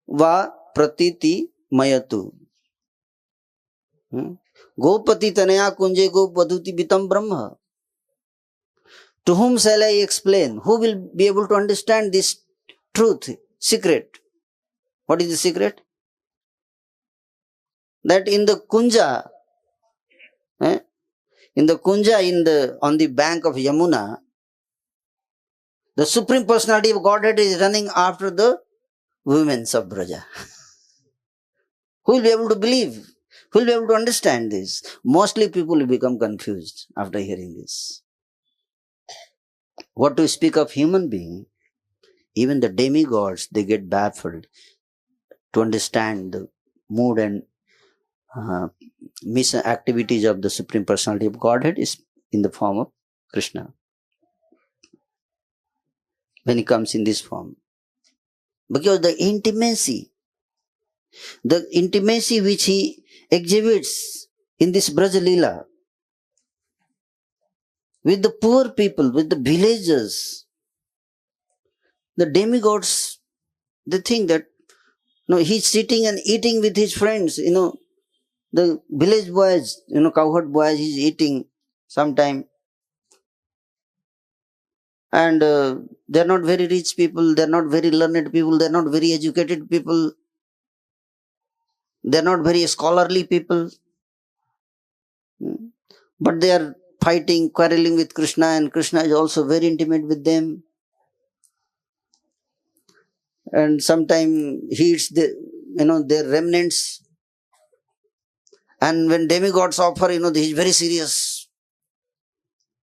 va pratiti mayatu. Gopati tanaya kunje go paduti bitam brahma. To whom shall I explain? Who will be able to understand this truth, secret? What is the secret? That in the kunja, on the bank of Yamuna, the Supreme Personality of Godhead is running after the women of Braja. Who will be able to believe? Who will be able to understand this? Mostly people will become confused after hearing this. What to speak of human being? Even the demigods, they get baffled to understand the mood and mission activities of the Supreme Personality of Godhead is in the form of Krishna. When he comes in this form. Because the intimacy which he exhibits in this Braja Leela with the poor people, with the villagers, the demigods, they think that he's sitting and eating with his friends, the village boys, cowherd boys, he's eating sometime. And they're not very rich people, they're not very learned people, they're not very educated people, they're not very scholarly people. But they are fighting, quarreling with Krishna, and Krishna is also very intimate with them. and sometimes he eats their remnants. And when demigods offer, he is very serious.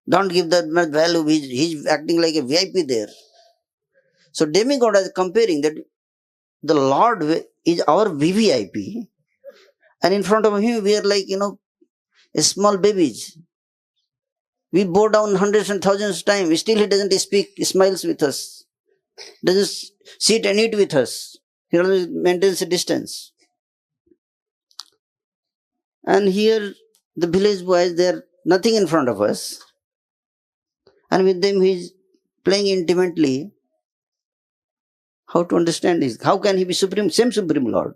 Don't give that much value. He's acting like a VIP there. So demigod is comparing that the Lord is our VVIP, and in front of him we are like, small babies. We bow down hundreds and thousands of times. Still he doesn't speak, he smiles with us. Doesn't sit and eat with us. He always maintains a distance. And here the village boys, they are nothing in front of us. And with them he is playing intimately. How to understand this? How can he be supreme? Same Supreme Lord.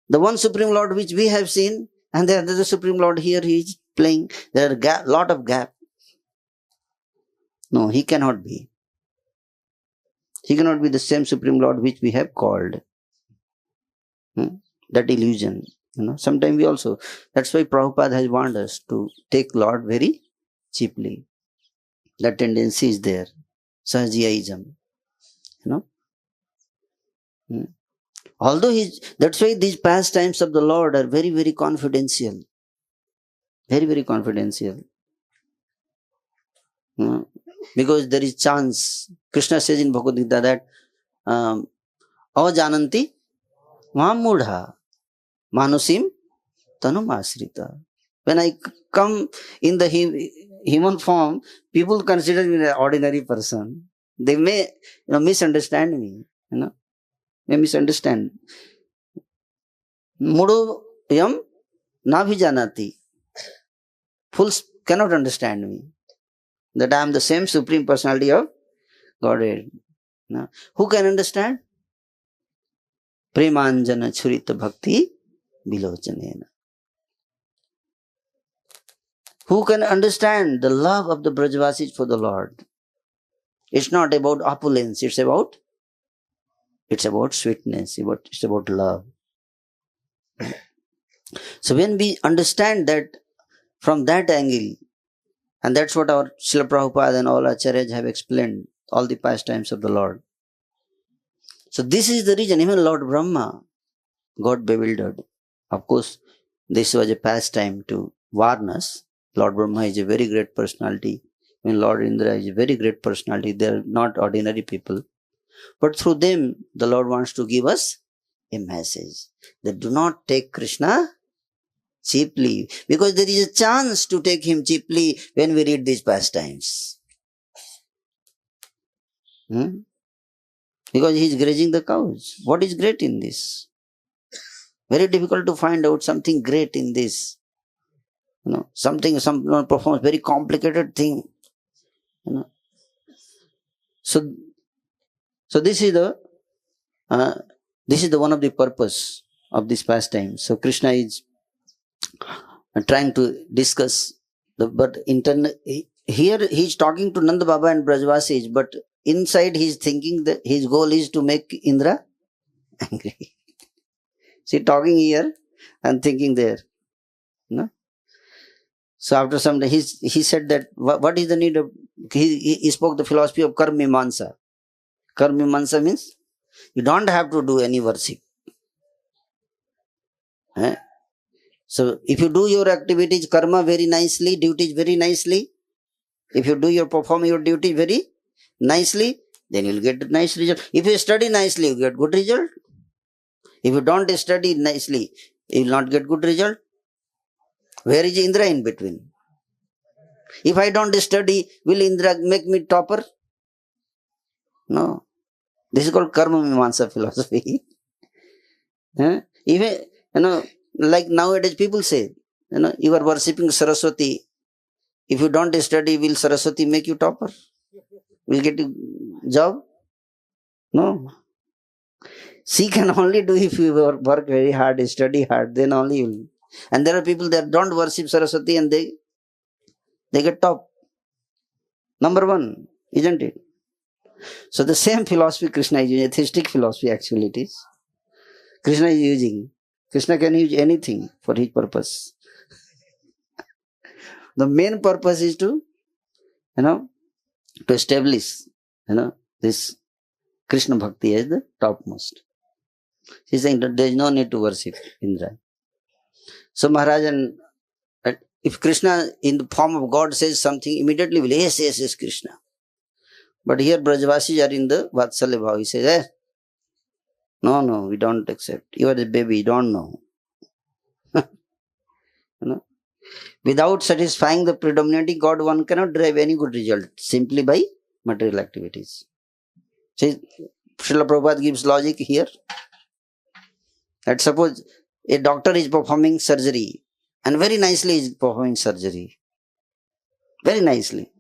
The one Supreme Lord which we have seen, and the other Supreme Lord here he is playing. There are a lot of gap. No, he cannot be. He cannot be the same Supreme Lord which we have called. That illusion. Sometimes we also, that's why Prabhupada has warned us to take Lord very cheaply. That tendency is there. Sahajiyaism. Although that's why these pastimes of the Lord are very, very confidential. Very, very confidential. Because there is chance. Krishna says in Bhagavad Gita that ajananti mamudha manusim tanum asrita. When I come in the human form, people consider me an ordinary person. They may misunderstand me. May misunderstand. Mudo yam nabhijanati. Fools cannot understand me. That I am the same Supreme Personality of Godhead. Who can understand? Premanjana churita bhakti vilochanena. Who can understand the love of the Brajavasis for the Lord? It's not about opulence, it's about sweetness, it's about love. So when we understand that from that angle, and that's what our Srila Prabhupada and all Acharyas have explained, all the pastimes of the Lord. So this is the reason, even Lord Brahma got bewildered. Of course, this was a pastime to warn us. Lord Brahma is a very great personality. When Lord Indra is a very great personality, they are not ordinary people. But through them, the Lord wants to give us a message that do not take Krishna cheaply, because there is a chance to take him cheaply when we read these pastimes. Because he is grazing the cows. What is great in this? Very difficult to find out something great in this. Someone performs very complicated thing. So this is the one of the purpose of this pastime. So Krishna is trying to discuss here he is talking to Nanda Baba and Brajavasis, but inside he is thinking that his goal is to make Indra angry. See, talking here and thinking there. So after some time, he said that what is the need of, he spoke the philosophy of Karma Mimamsa. Karma Mimamsa means you don't have to do any worship. So if you do your activities, karma very nicely, duties very nicely, if you perform your duty very nicely, then you will get nice result. If you study nicely, you get good result. If you don't study nicely, you will not get good result. Where is Indra in between? If I don't study, will Indra make me topper? No. This is called Karma Mimamsa philosophy. Even, like nowadays people say, you are worshipping Saraswati. If you don't study, will Saraswati make you topper? Will get you job? No. She can only do if you work very hard, study hard, then only you will. And there are people that don't worship Saraswati and they get top. Number one, isn't it? So the same philosophy Krishna is using, atheistic philosophy actually it is. Krishna is using. Krishna can use anything for his purpose. The main purpose is to establish, this Krishna Bhakti is the topmost. He is saying that there is no need to worship Indra. So Maharaj, and if Krishna in the form of God says something, immediately will, yes, yes, yes, Krishna. But here Brajvasis are in the Vatsalya Bhava. He says, no, no, we don't accept. You are a baby, you don't know. You know? Without satisfying the predominating God, one cannot derive any good result simply by material activities. See, Srila Prabhupada gives logic here. That suppose a doctor is performing surgery and very nicely is performing surgery. Very nicely.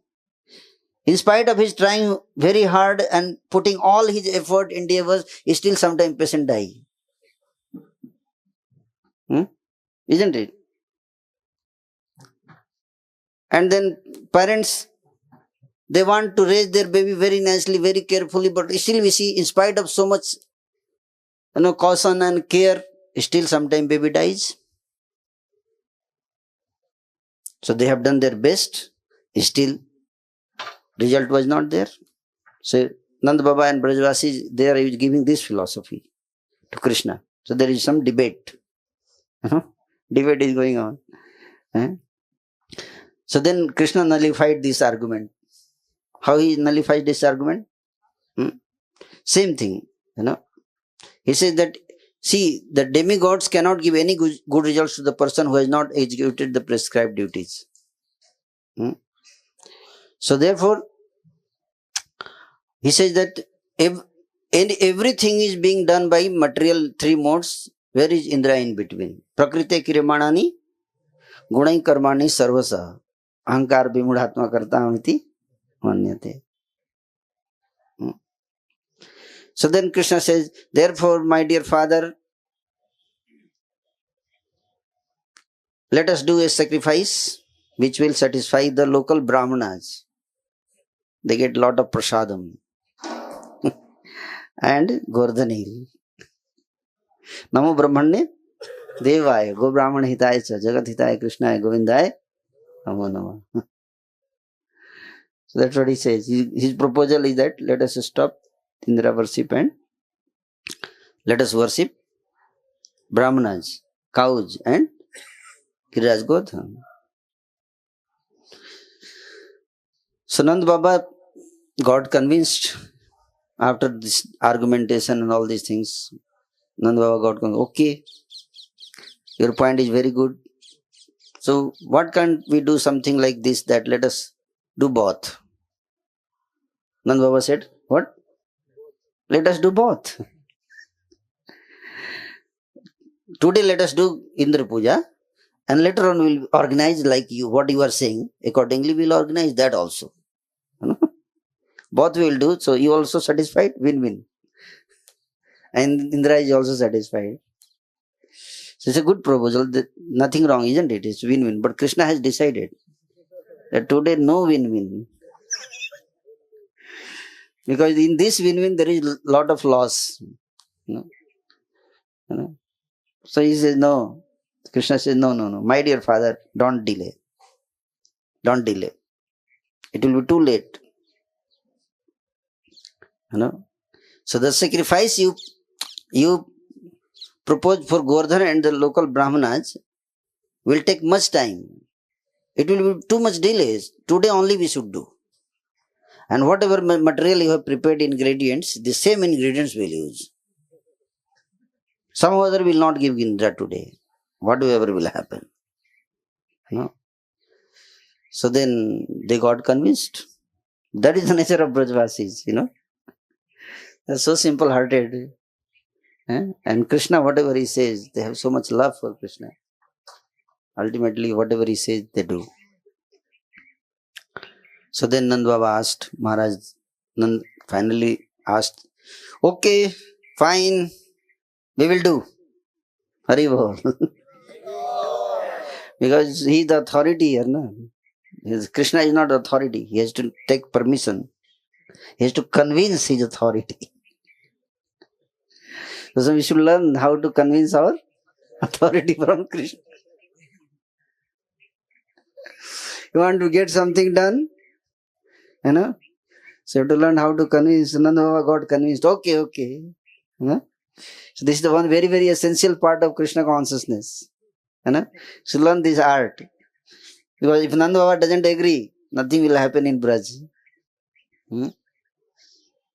In spite of his trying very hard and putting all his effort, endeavors, still sometimes patient die. Isn't it? And then parents, they want to raise their baby very nicely, very carefully, but still we see, in spite of so much caution and care, still sometimes baby dies. So they have done their best, still result was not there. So Nanda Baba and Brajvasis, they are giving this philosophy to Krishna. So there is some debate. Debate is going on. So then Krishna nullified this argument. How he nullified this argument? Same thing. He says that, see, the demigods cannot give any good results to the person who has not executed the prescribed duties. So therefore, he says that everything is being done by material three modes. Where is Indra in between? Prakrite kirimanani, gunai karmani sarvasa, ahankar bimudhatma kartamiti manyate. So then Krishna says, therefore, my dear father, let us do a sacrifice which will satisfy the local brahmanas. They get lot of prasadam. And Govardhanil. Namo Brahmanye Devaya Go Brahman Hitaya Jagat Hitaya Krishnaya Govindaya Namo Namo. So that's what he says. His proposal is that let us stop Indra worship and let us worship Brahmanas, cows and Giriraj Govardhan. So Nanda Baba got convinced after this argumentation and all these things. Nanda Baba got convinced. Okay, your point is very good. So what can't we do something like this, that let us do both? Nanda Baba said, what? Let us do both. Today let us do Indra Puja, and later on we'll organize like you, what you are saying. Accordingly we'll organize that also. Both we will do, so you also satisfied, win-win. And Indra is also satisfied. So it's a good proposal, nothing wrong, isn't it? It's win-win. But Krishna has decided that today no win-win. Because in this win-win there is a lot of loss. So he says, no. Krishna says, no. My dear father, don't delay. Don't delay. It will be too late. So the sacrifice you propose for Govardhan and the local Brahmanas will take much time. It will be too much delays. Today only we should do. And whatever material you have prepared, ingredients, the same ingredients will use. Some other will not give Indra today. Whatever will happen. So then they got convinced. That is the nature of Brajvasis, They're so simple-hearted. And Krishna, whatever he says, they have so much love for Krishna. Ultimately, whatever he says, they do. So then Nanda Baba asked, Maharaj, finally asked, okay, fine, we will do. Hari Bol. Because he is the authority here. Krishna is not authority. He has to take permission. He has to convince his authority. So we should learn how to convince our authority from Krishna. You want to get something done? So you have to learn how to convince. Nanda Baba got convinced. Okay. Huh? So this is the one very, very essential part of Krishna consciousness. So learn this art. Because if Nanda Baba doesn't agree, nothing will happen in Braj.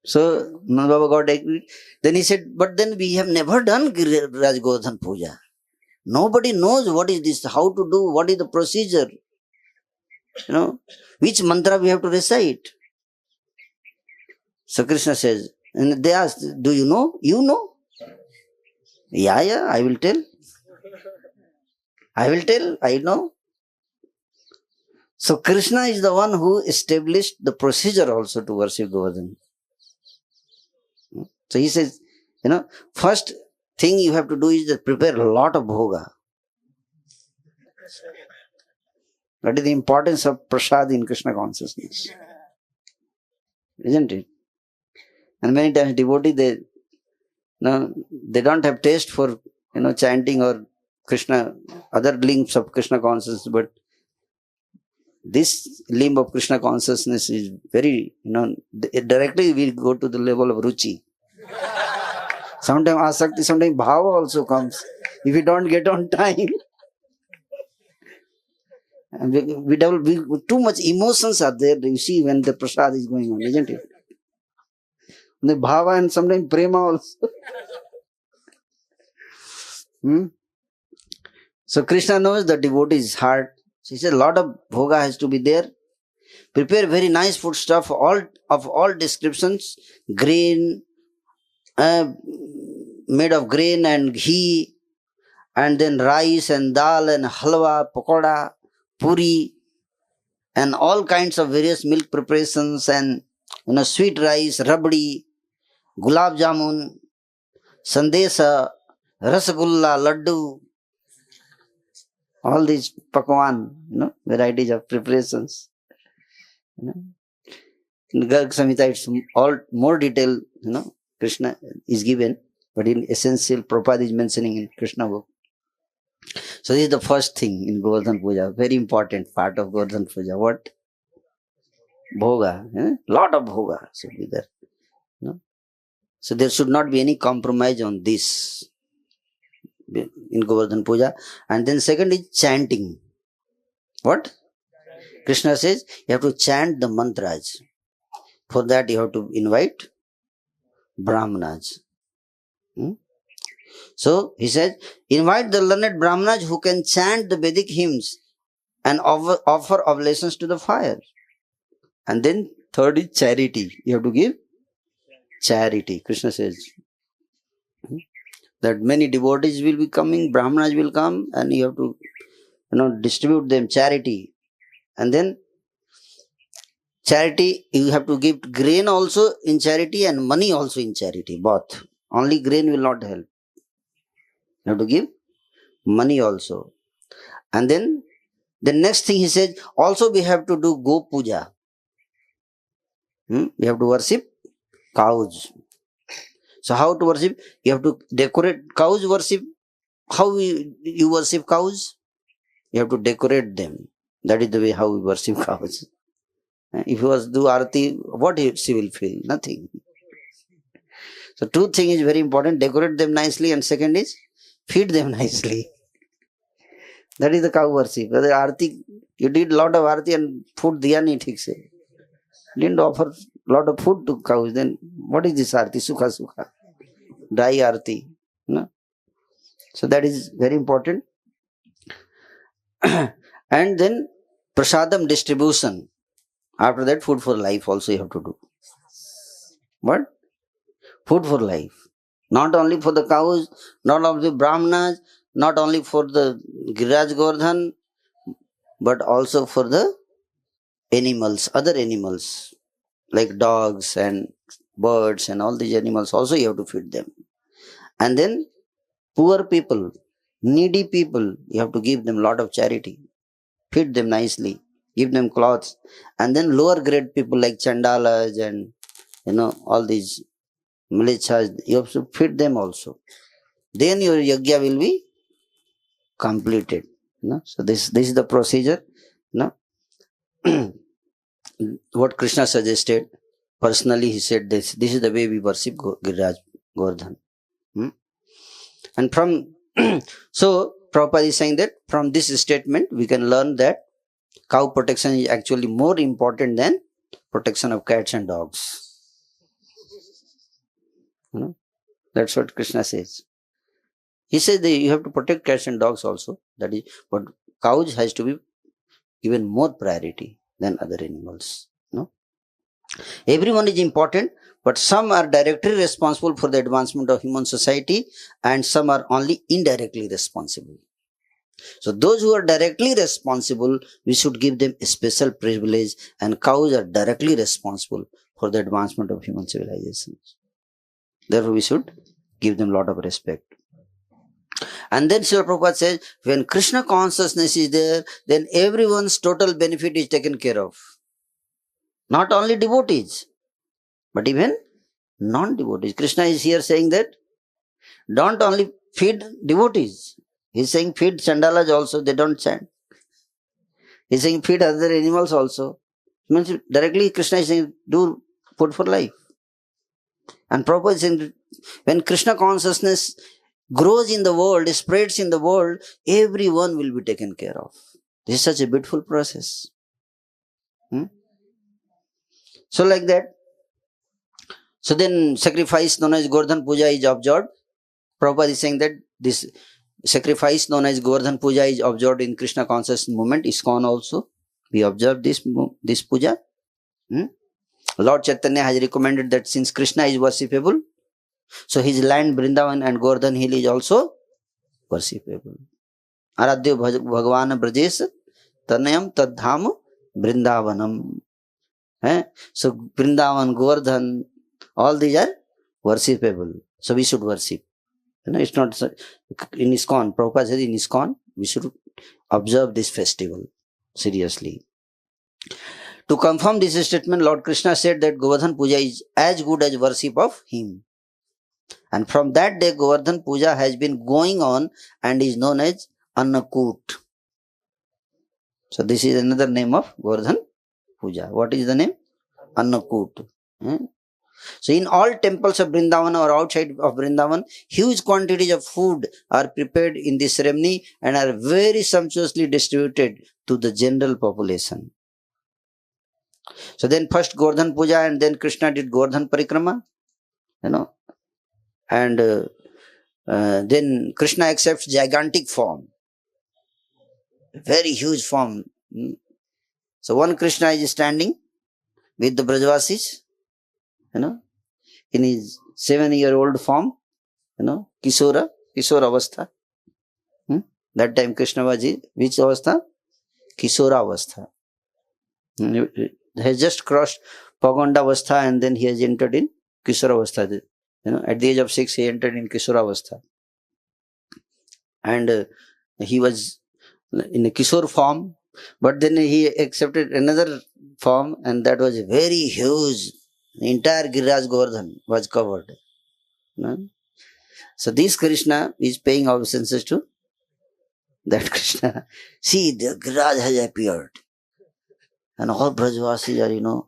So Nanda Baba got agreed. Then he said, but then we have never done Giriraj Govardhan Puja. Nobody knows what is this, how to do, what is the procedure. Which mantra we have to recite. So Krishna says, and they asked, do you know? You know? Yeah, I will tell. I know. So Krishna is the one who established the procedure also to worship Govardhan. So he says, first thing you have to do is that prepare a lot of bhoga. That is the importance of prasad in Krishna consciousness. Isn't it? And many times devotees, they don't have taste for, chanting or Krishna, other limbs of Krishna consciousness, but this limb of Krishna consciousness is very, directly we go to the level of ruchi. Sometimes asakti, sometimes bhava also comes. If we don't get on time, and we develop, too much emotions are there, you see, when the prasad is going on, isn't it? The bhava and sometimes prema also. So Krishna knows the devotee's heart. So he said, a lot of bhoga has to be there. Prepare very nice food stuff of all descriptions. Grain, made of grain and ghee, and then rice and dal and halwa, pakoda, puri, and all kinds of various milk preparations and sweet rice, rabdi, gulab jamun, sandesa, rasgulla, laddu, all these pakwan, varieties of preparations. In Garg Samhita, it's all more detail, Krishna is given, but in essential, Prabhupada is mentioning in Krishna book. So this is the first thing in Govardhan Puja, very important part of Govardhan Puja. What? Bhoga. Lot of bhoga should be there. So there should not be any compromise on this in Govardhan Puja. And then second is chanting. What? Krishna says you have to chant the mantras. For that you have to invite brahmanas. So he says, invite the learned brahmanas who can chant the Vedic hymns and offer oblations to the fire. And then third is charity. You have to give charity. Krishna says that many devotees will be coming, brahmanas will come, and you have to distribute them charity. And then charity, you have to give grain also in charity and money also in charity, both. Only grain will not help. You have to give money also. And then the next thing he says, also we have to do go puja. We have to worship cows. So how to worship? You have to decorate cows worship. How you worship cows? You have to decorate them. That is the way how we worship cows. If you was do arati, what she will feel? Nothing. So two things is very important. Decorate them nicely, and second is feed them nicely. That is the cow worship. Whether arati, you did lot of arati and food diya nahi thik se. Didn't offer lot of food to cows. Then what is this arati? Sukha. Dry arati. So that is very important. And then prasadam distribution. After that, food for life also you have to do. What? Food for life. Not only for the cows, not only the brahmanas, not only for the Giriraj Govardhan, but also for the animals, other animals, like dogs and birds and all these animals also you have to feed them. And then poor people, needy people, you have to give them a lot of charity. Feed them nicely, give them clothes. And then lower grade people like chandalas and all these militias, you have to feed them also. Then your yajna will be completed. So this is the procedure. What Krishna suggested. Personally, he said this. This is the way we worship Giriraj Govardhan. And from so Prabhupada is saying that from this statement we can learn that cow protection is actually more important than protection of cats and dogs. That's what Krishna says. He says that you have to protect cats and dogs also. That is, but cows has to be given more priority than other animals. Everyone is important, but some are directly responsible for the advancement of human society and some are only indirectly responsible. So those who are directly responsible, we should give them a special privilege, and cows are directly responsible for the advancement of human civilizations. Therefore, we should give them a lot of respect. And then Srila Prabhupada says, when Krishna consciousness is there, then everyone's total benefit is taken care of. Not only devotees, but even non-devotees. Krishna is here saying that don't only feed devotees. He's saying feed chandalas also, they don't chant. He's saying feed other animals also. Means directly Krishna is saying do food for life. And Prabhupada is saying when Krishna consciousness grows in the world, spreads in the world, everyone will be taken care of. This is such a beautiful process. So like that. So then sacrifice known as Govardhan Puja is observed. Prabhupada is saying that this sacrifice known as Govardhan Puja is observed in Krishna conscious movement. ISKCON also. We observe this puja. Lord Chaitanya has recommended that since Krishna is worshipable, so his land Vrindavan and Govardhan Hill is also worshipable. Aradhya Bhagavan Brajesh Tanayam Tadham Vrindavanam. So Vrindavan, Govardhan, all these are worshipable. So we should worship. It's not in ISKCON. Prabhupada said in ISKCON we should observe this festival seriously. To confirm this statement, Lord Krishna said that Govardhan Puja is as good as worship of him. And from that day, Govardhan Puja has been going on and is known as Annakut. So this is another name of Govardhan Puja. What is the name? Annakut. So in all temples of Vrindavan or outside of Vrindavan, huge quantities of food are prepared in this ceremony and are very sumptuously distributed to the general population. So then first Govardhan Puja and then Krishna did Govardhan Parikrama, and then Krishna accepts gigantic form, very huge form. So one Krishna is standing with the Brajvasis, in his 7-year-old form, Kishora Avastha. That time Krishna was which Avastha? Kishora Avastha. He has just crossed Pagonda Avastha and then he has entered in Kishora Avastha. At the age of 6 he entered in Kishora Avastha. And he was in a Kishore form, but then he accepted another form and that was very huge. The entire Giriraj Govardhan was covered. So this Krishna is paying obeisances to that Krishna. See, the Giriraj has appeared. And all Brajvasis are,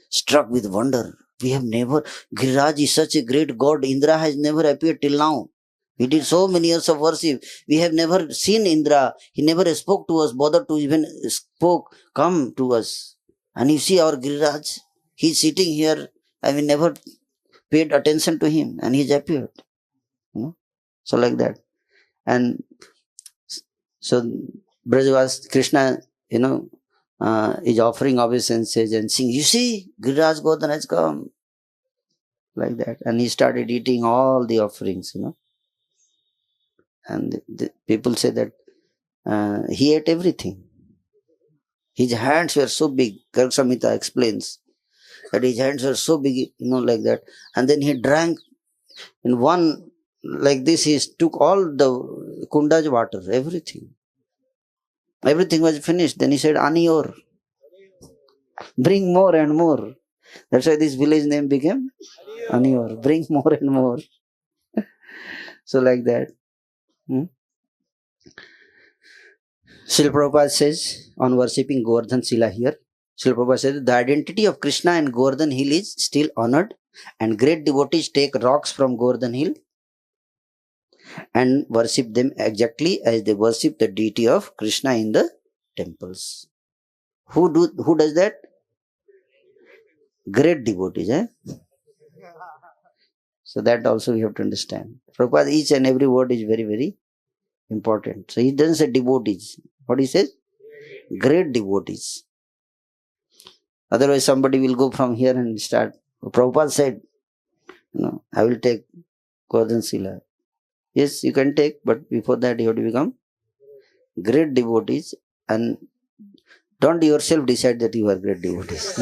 struck with wonder. We have never, Giriraj is such a great god. Indra has never appeared till now. We did so many years of worship. We have never seen Indra. He never spoke to us, bothered to even come to us. And you see our Giriraj, he's sitting here and we never paid attention to him and he's appeared. So like that. And so Brajvas, Krishna, is offering obeisances and saying, you see, Giriraj Govardhan has come. Like that. And he started eating all the offerings, And the people say that he ate everything. His hands were so big. Garg Samhita explains that his hands were so big, like that. And then he drank in one, like this, he took all the kunda's water, everything. Everything was finished. Then he said, Aniyor, bring more and more. That's why this village name became Aniyor. Bring more and more. So like that. Srila Prabhupada says on worshipping Govardhan Sila here, Srila Prabhupada said, the identity of Krishna and Govardhan Hill is still honored, and great devotees take rocks from Govardhan Hill and worship them exactly as they worship the deity of Krishna in the temples. Who does that? Great devotees. So that also we have to understand. Prabhupada, each and every word is very, very important. So he doesn't say devotees. What he says? Great devotees. Otherwise somebody will go from here and start. Prabhupada said, I will take Govardhan Sila. Yes, you can take, but before that you have to become great devotees, and don't yourself decide that you are great devotees.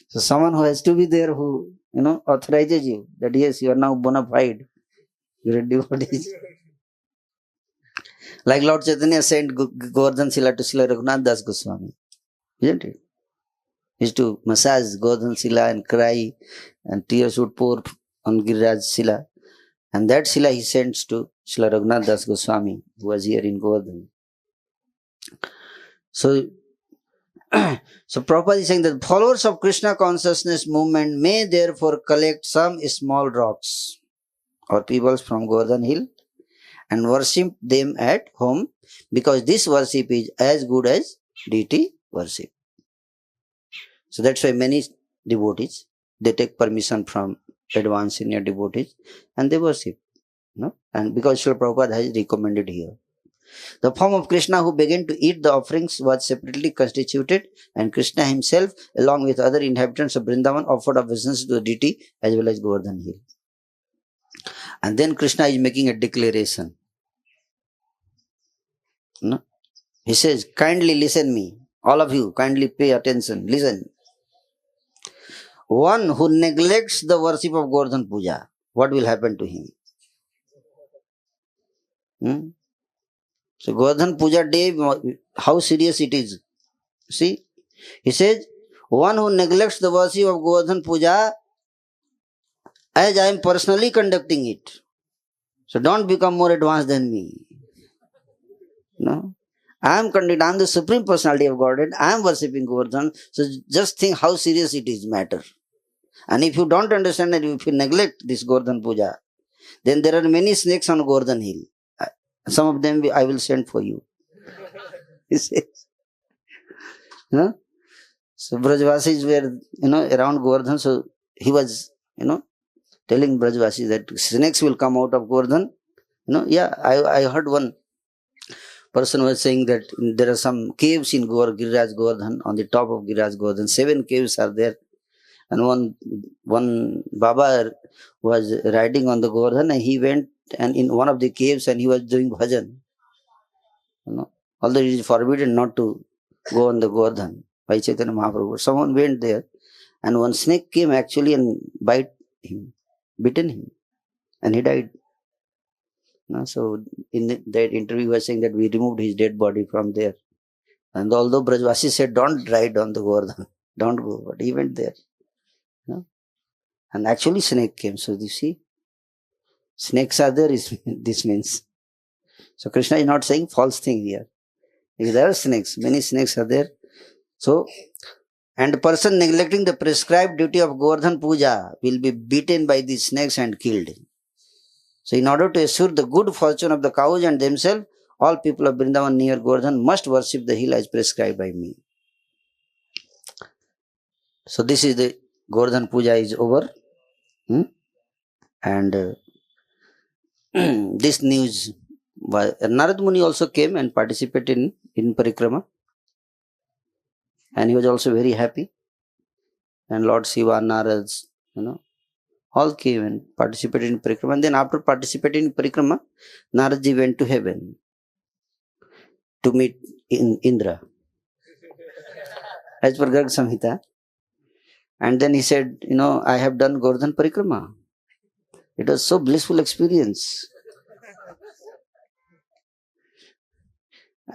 So someone who has to be there who, authorizes you that yes, you are now bona fide great devotees. Like Lord Chaitanya sent Govardhan Sila to Srila Raghunath Das Goswami. Isn't it? He used to massage Govardhan Sila and cry, and tears would pour on Giriraj Sila. And that Sila he sends to Srila Raghunath Das Goswami, who was here in Govardhan. So Prabhupada is saying that followers of Krishna consciousness movement may therefore collect some small rocks or pebbles from Govardhan Hill and worship them at home, because this worship is as good as deity worship. So that's why many devotees, they take permission from advanced senior devotees and they worship. And because Srila Prabhupada has recommended here. The form of Krishna who began to eat the offerings was separately constituted, and Krishna himself, along with other inhabitants of Vrindavan, offered obeisance to the deity as well as Govardhan Hill. And then Krishna is making a declaration. He says, kindly listen me. All of you, kindly pay attention. Listen. One who neglects the worship of Govardhan Puja, what will happen to him? So Govardhan Puja day, how serious it is. See, he says, one who neglects the worship of Govardhan Puja, as I am personally conducting it. So don't become more advanced than me. I am the Supreme Personality of Godhead. I am worshipping Govardhan. So just think how serious it is matter. And if you don't understand that, if you neglect this Govardhan Puja, then there are many snakes on Govardhan Hill. Some of them I will send for you. He says. So Brajvasis were, around Govardhan. So he was, telling Brajvasis that snakes will come out of Govardhan. I heard one person was saying that there are some caves in Giriraj Govardhan, on the top of Giriraj Govardhan. 7 caves are there. And one Baba was riding on the Govardhan, and he went and in one of the caves and he was doing bhajan. Although it is forbidden not to go on the Govardhan by Chaitanya Mahaprabhu. Someone went there and one snake came actually and bitten him, and he died. So in that interview he was saying that we removed his dead body from there. And although Brajvasi said don't ride on the Govardhan, don't go, but he went there. And actually snake came. So you see, snakes are there, this means. So Krishna is not saying false thing here. There are snakes, many snakes are there. So, and the person neglecting the prescribed duty of Govardhan Puja will be beaten by these snakes and killed. So in order to assure the good fortune of the cows and themselves, all people of Vrindavan near Govardhan must worship the hill as prescribed by me. So this is the Govardhan Puja is over. And this news, Narad Muni also came and participated in Parikrama. And he was also very happy. And Lord Shiva, Narad, all came and participated in Parikrama. And then after participating in Parikrama, Naradji went to heaven to meet Indra, as per Garg Samhita. And then he said, I have done Govardhan Parikrama. It was so blissful experience.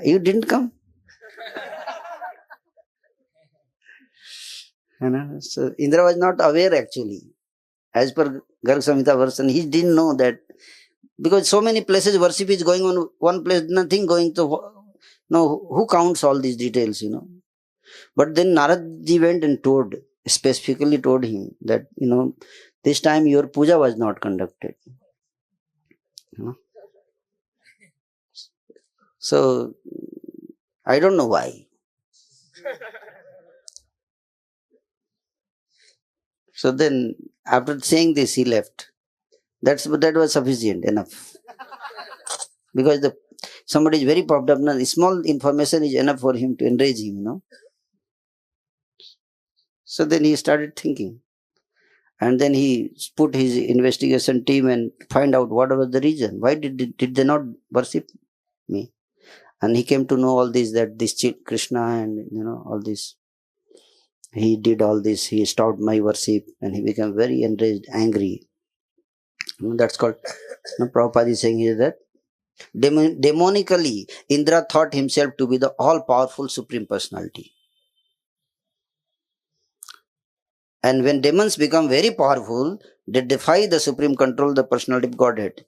You didn't come. So Indra was not aware actually. As per Garg Samhita version, he didn't know that, because so many places worship is going on, one place nothing going to, Now, who counts all these details, But then Naradji went and specifically told him that, this time your puja was not conducted. So, I don't know why. So then, after saying this, he left. That was sufficient, enough. Because somebody is very popped up, now small information is enough for him to enrage him, So then he started thinking. And then he put his investigation team and find out what was the reason. Why did they not worship me? And he came to know all this, that this Krishna and all this. He did all this. He stopped my worship and he became very enraged, angry. That's called, Prabhupada is saying here that demonically, Indra thought himself to be the all-powerful Supreme Personality. And when demons become very powerful, they defy the supreme control, the personality of Godhead.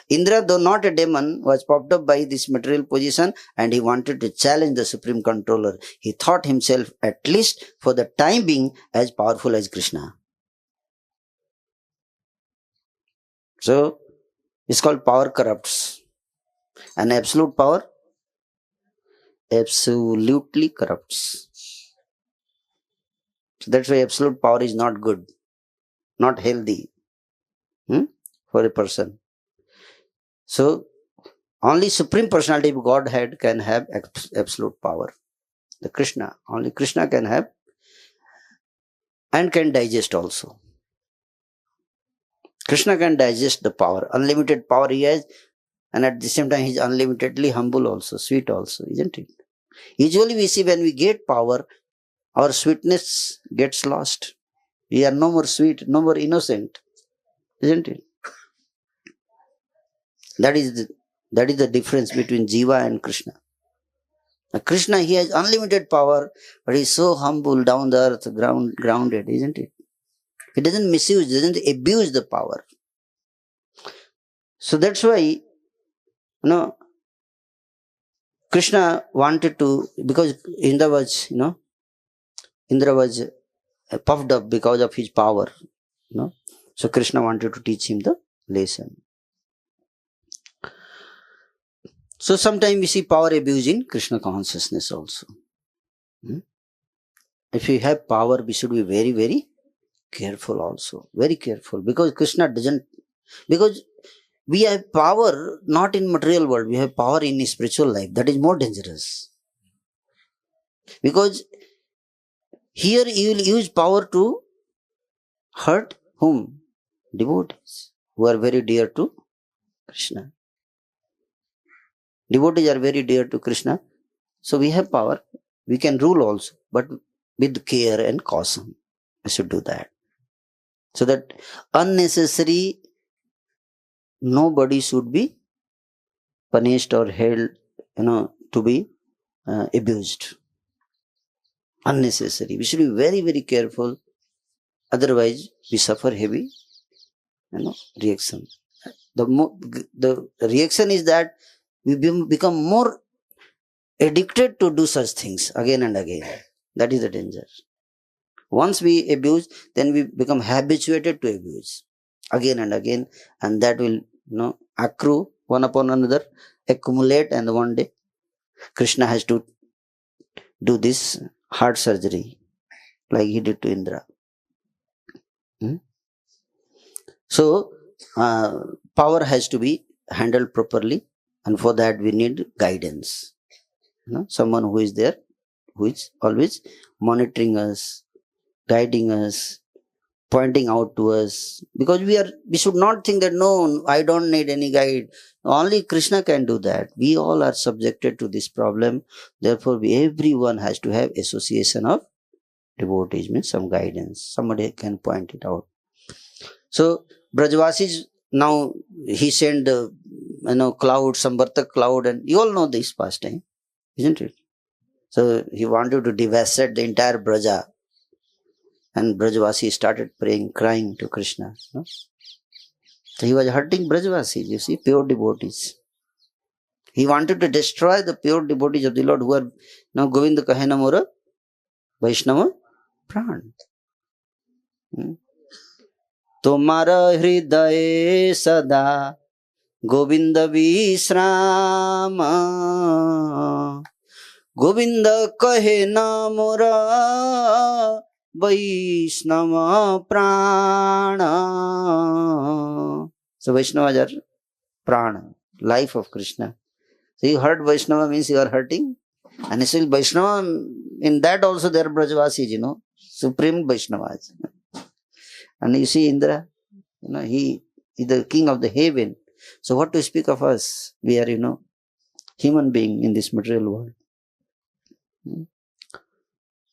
Indra, though not a demon, was popped up by this material position and he wanted to challenge the supreme controller. He thought himself, at least for the time being, as powerful as Krishna. So, it's called power corrupts. And absolute power absolutely corrupts. So that's why absolute power is not good, not healthy for a person. So, only Supreme Personality of Godhead can have absolute power. The Krishna, only Krishna can have and can digest also. Krishna can digest the power, unlimited power he has, and at the same time he is unlimitedly humble also, sweet also, isn't it? Usually we see when we get power, our sweetness gets lost. We are no more sweet, no more innocent, isn't it? That is the difference between Jiva and Krishna. Now, Krishna, he has unlimited power, but he is so humble, down the earth, grounded, isn't it? He doesn't misuse, doesn't abuse the power. So that's why, Krishna wanted to, because Indra was puffed up because of his power, So Krishna wanted to teach him the lesson. So sometimes we see power abuse in Krishna consciousness also. If we have power, we should be very, very careful also. Very careful. Because Krishna because we have power not in material world, we have power in spiritual life. That is more dangerous. Because here you will use power to hurt whom? Devotees who are very dear to Krishna. Devotees are very dear to Krishna. So we have power. We can rule also. But with care and caution, we should do that. So that unnecessary, nobody should be punished or held, to be abused. Unnecessary. We should be very, very careful. Otherwise, we suffer heavy, reaction. The reaction is that we become more addicted to do such things again and again. That is the danger. Once we abuse, then we become habituated to abuse again and again, and that will, accrue one upon another, accumulate, and one day Krishna has to do this heart surgery like he did to Indra. So, power has to be handled properly, and for that we need guidance. Someone who is there, who is always monitoring us, guiding us, pointing out to us. Because we should not think that, no, I don't need any guide. Only Krishna can do that. We all are subjected to this problem. Therefore, everyone has to have association of devotees, means some guidance. Somebody can point it out. So, Brajvasis, now he sent cloud, Samvartak cloud, and you all know this pastime, isn't it? So he wanted to devastate the entire Braja, and Brajvasi started praying, crying to Krishna. So he was hurting Brajvasis, you see, pure devotees. He wanted to destroy the pure devotees of the Lord who are now Govinda Kahena Mora Vaishnava Pran. Tomara Hridaye Sada Govinda Visrama Govinda Kahena Mora Vaishnava Prana. So Vaishnavas are Prana, life of Krishna. So you hurt Vaishnava means you are hurting. And still Vaishnava, in that also there are Brajavasis, supreme Vaishnavas. And you see Indra, he is the king of the heaven. So what to speak of us? We are, human being in this material world.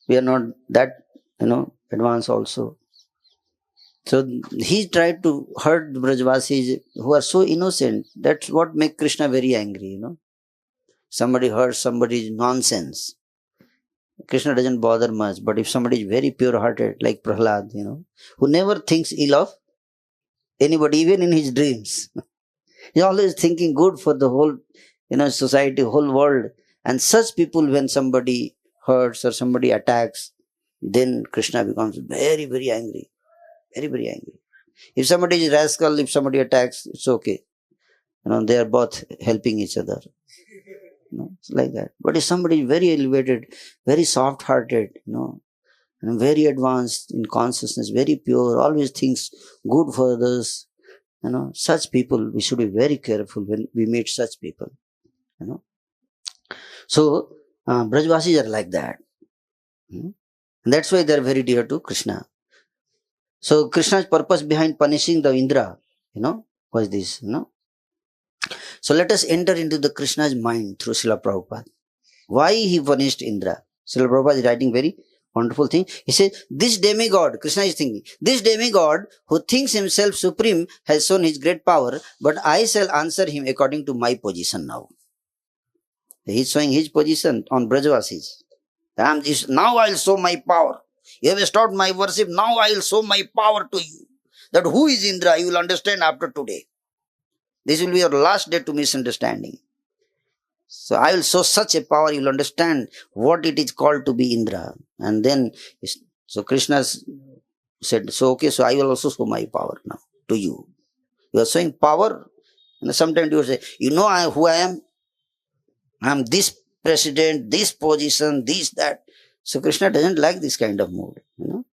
We are not that, advanced also. So he tried to hurt the Brajavasis who are so innocent. That's what makes Krishna very angry, Somebody hurts somebody's nonsense. Krishna doesn't bother much. But if somebody is very pure-hearted, like Prahlad, who never thinks ill of anybody, even in his dreams. He's always thinking good for the whole, society, whole world. And such people, when somebody hurts or somebody attacks, then Krishna becomes very, very angry. Very, very angry. If somebody is rascal, if somebody attacks, it's okay. They are both helping each other. It's like that. But if somebody is very elevated, very soft-hearted, and very advanced in consciousness, very pure, always thinks good for others, such people, we should be very careful when we meet such people, So, Brajvasis are like that. And that's why they are very dear to Krishna. So, Krishna's purpose behind punishing the Indra, was this, So, let us enter into the Krishna's mind through Srila Prabhupada. Why he punished Indra? Srila Prabhupada is writing very wonderful thing. He says, this demigod, Krishna is thinking, this demigod who thinks himself supreme has shown his great power, but I shall answer him according to my position now. He is showing his position on Brajavasis. Now I will show my power. You have stopped my worship, now I will show my power to you. That who is Indra, you will understand after today. This will be your last day to misunderstanding. So I will show such a power, you will understand what it is called to be Indra. And then, so Krishna said, so okay, so I will also show my power now to you. You are showing power. And sometimes you will say, who I am? I am this president, this position, this, that. So Krishna doesn't like this kind of mood.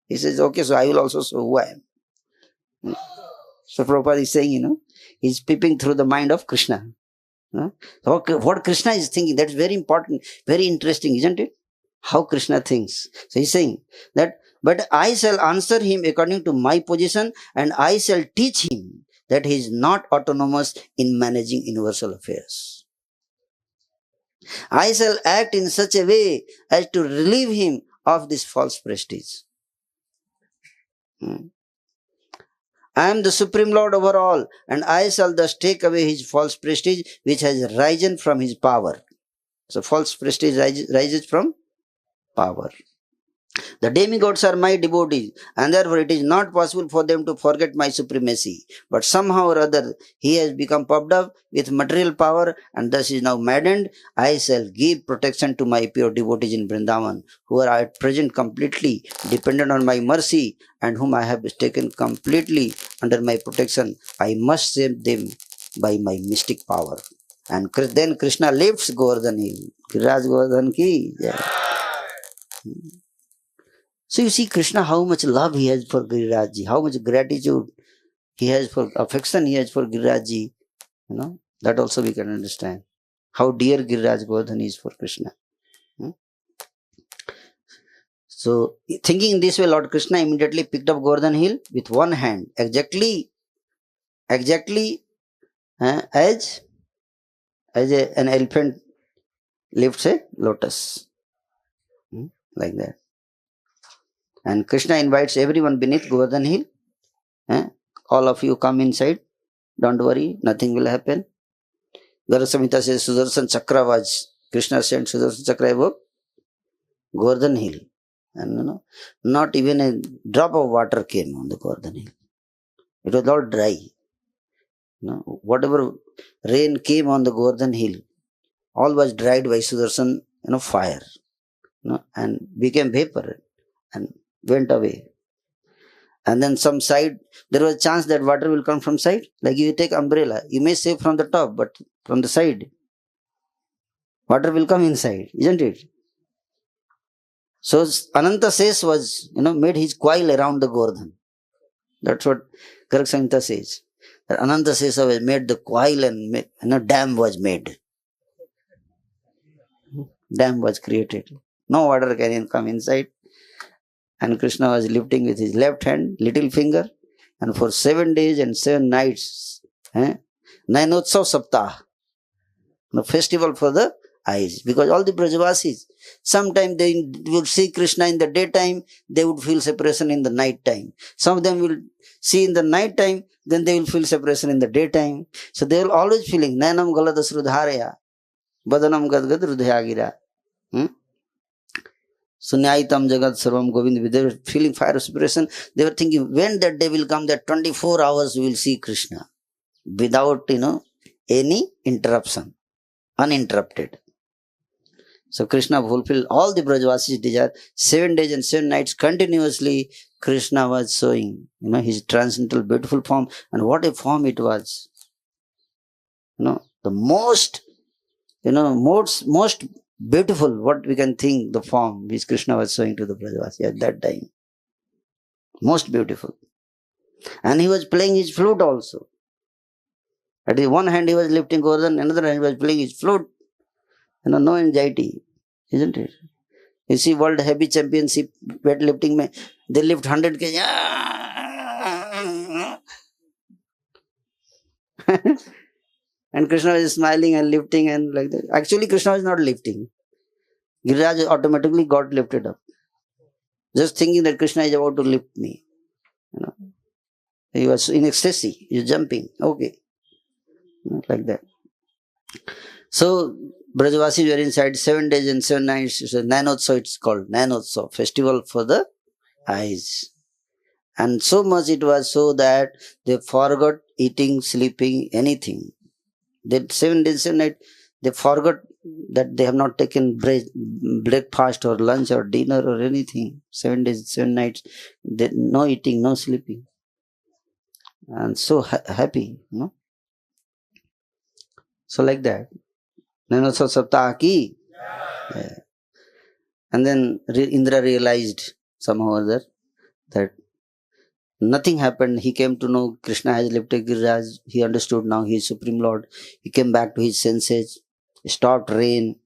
He says, okay, so I will also show who I am. So Prabhupada is saying, he's peeping through the mind of Krishna. What Krishna is thinking, that's very important, very interesting, isn't it? How Krishna thinks. So he's saying that, but I shall answer him according to my position, and I shall teach him that he is not autonomous in managing universal affairs. I shall act in such a way as to relieve him of this false prestige. I am the Supreme Lord over all, and I shall thus take away his false prestige which has risen from his power. So false prestige rises from power. The demigods are my devotees, and therefore it is not possible for them to forget my supremacy. But somehow or other he has become puffed up with material power and thus is now maddened. I shall give protection to my pure devotees in Vrindavan, who are at present completely dependent on my mercy and whom I have taken completely under my protection. I must save them by my mystic power. And then Krishna lifts Govardhan hill. Giriraj Govardhan ki jai. So you see Krishna, how much love he has for Giriraj, how much gratitude he has for, affection he has for Giriraj. That also we can understand. How dear Giriraj Govardhan is for Krishna. So thinking this way, Lord Krishna immediately picked up Govardhan hill with one hand, exactly as an elephant lifts a lotus. Like that. And Krishna invites everyone beneath Govardhan hill. All of you come inside. Don't worry, nothing will happen. Samhita says Sudarshan Chakra was, Krishna sent Sudarshan Chakra above Govardhan hill. And not even a drop of water came on the Govardhan hill. It was all dry. Whatever rain came on the Govardhan hill, all was dried by Sudarshan, fire, and became vapor and went away. And then some side, there was a chance that water will come from side. Like you take umbrella, you may save from the top, but from the side, water will come inside, isn't it? So Ananta says was, made his coil around the Govardhan. That's what Garg Samhita says. That Ananta says was made the coil and dam was made. Dam was created. No water can come inside. And Krishna was lifting with his left hand, little finger, and for 7 days and 7 nights, Nainotsav Saptah, the festival for the eyes. Because all the Brajavasis, sometimes they would see Krishna in the daytime, they would feel separation in the night time. Some of them will see in the night time, then they will feel separation in the daytime. So they will always feeling, Nainam Galadas Rudharaya, Badanam Gadgad Rudhayagira. Sunyaitam Jagat Sarvam Govind. They were feeling fire of separation. They were thinking, when that day will come, that 24 hours we will see Krishna without, any interruption, uninterrupted. So Krishna fulfilled all the Brajavasis' desire. 7 days and 7 nights continuously Krishna was showing, his transcendental beautiful form. And what a form it was. The most beautiful, what we can think, the form which Krishna was showing to the Brajavasi at that time. Most beautiful. And he was playing his flute also. At the one hand he was lifting Govardhan, another hand he was playing his flute. No anxiety, isn't it? You see World Heavy Championship weightlifting, they lift 100 kg. And Krishna was smiling and lifting and like that. Actually, Krishna was not lifting. Giriraj automatically got lifted up. Just thinking that Krishna is about to lift me. He was in ecstasy. He was jumping. Okay. Like that. So, Brajavasis were inside 7 days and 7 nights. Nainotsav, it's called. Nainotsav, festival for the eyes. And so much it was so that they forgot eating, sleeping, anything. That 7 days, 7 nights, they forgot that they have not taken breakfast or lunch or dinner or anything. 7 days, 7 nights, no eating, no sleeping. And so happy, So like that. Nainotsav Saptah ki. Yeah. And then Indra realized somehow or other that nothing happened. He came to know Krishna has lifted Giriraj. He understood now he is Supreme Lord. He came back to his senses, stopped rain.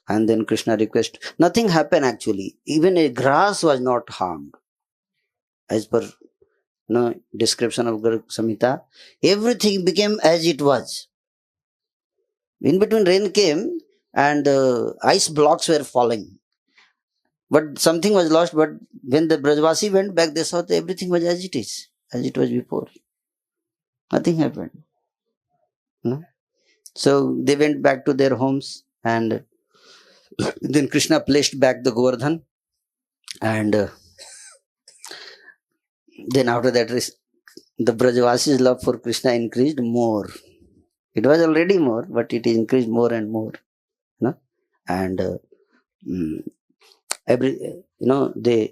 And then Krishna requested. Nothing happened actually. Even a grass was not harmed. As per description of Garg Samhita, everything became as it was. In between rain came and ice blocks were falling. But something was lost. But when the Brajavasi went back, they saw that everything was as it is, as it was before. Nothing happened. So they went back to their homes, and then Krishna placed back the Govardhan, and then after that the Brajavasi's love for Krishna increased more. It was already more, but it increased more and more. And the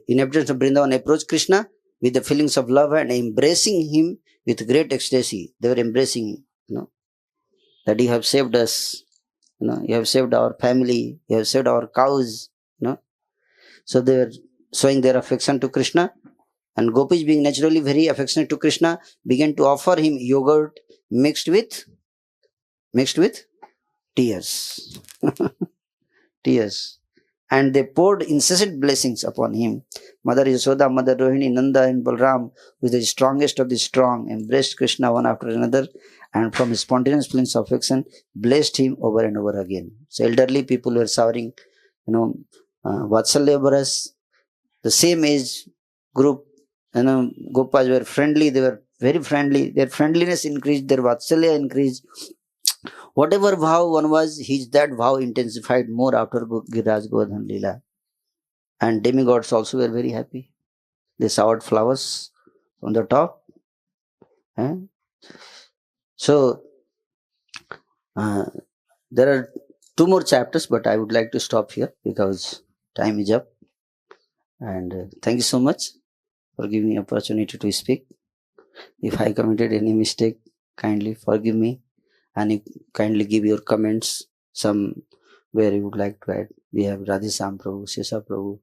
inhabitants of Vrindavan approached Krishna with the feelings of love and embracing him with great ecstasy. They were embracing him, that you have saved us, you have saved our family, you have saved our cows, So they were showing their affection to Krishna, and gopis, being naturally very affectionate to Krishna, began to offer him yogurt mixed with tears. Tears. And they poured incessant blessings upon him. Mother Yashoda, Mother Rohini, Nanda and Balram, with the strongest of the strong, embraced Krishna one after another, and from his spontaneous feelings of affection, blessed him over and over again. So elderly people were showering, Vatsalya Baras, the same age group, Gopas were friendly, they were very friendly, their friendliness increased, their Vatsalya increased. Whatever bhav one was, that bhav intensified more after Giriraj Govardhan Lila. And demigods also were very happy. They showered flowers on the top. So, There are 2 more chapters, but I would like to stop here because time is up. And thank you so much for giving me opportunity to speak. If I committed any mistake, kindly forgive me, and you kindly give your comments some where you would like to add. We have Radheshyam Prabhu, Sesa Prabhu,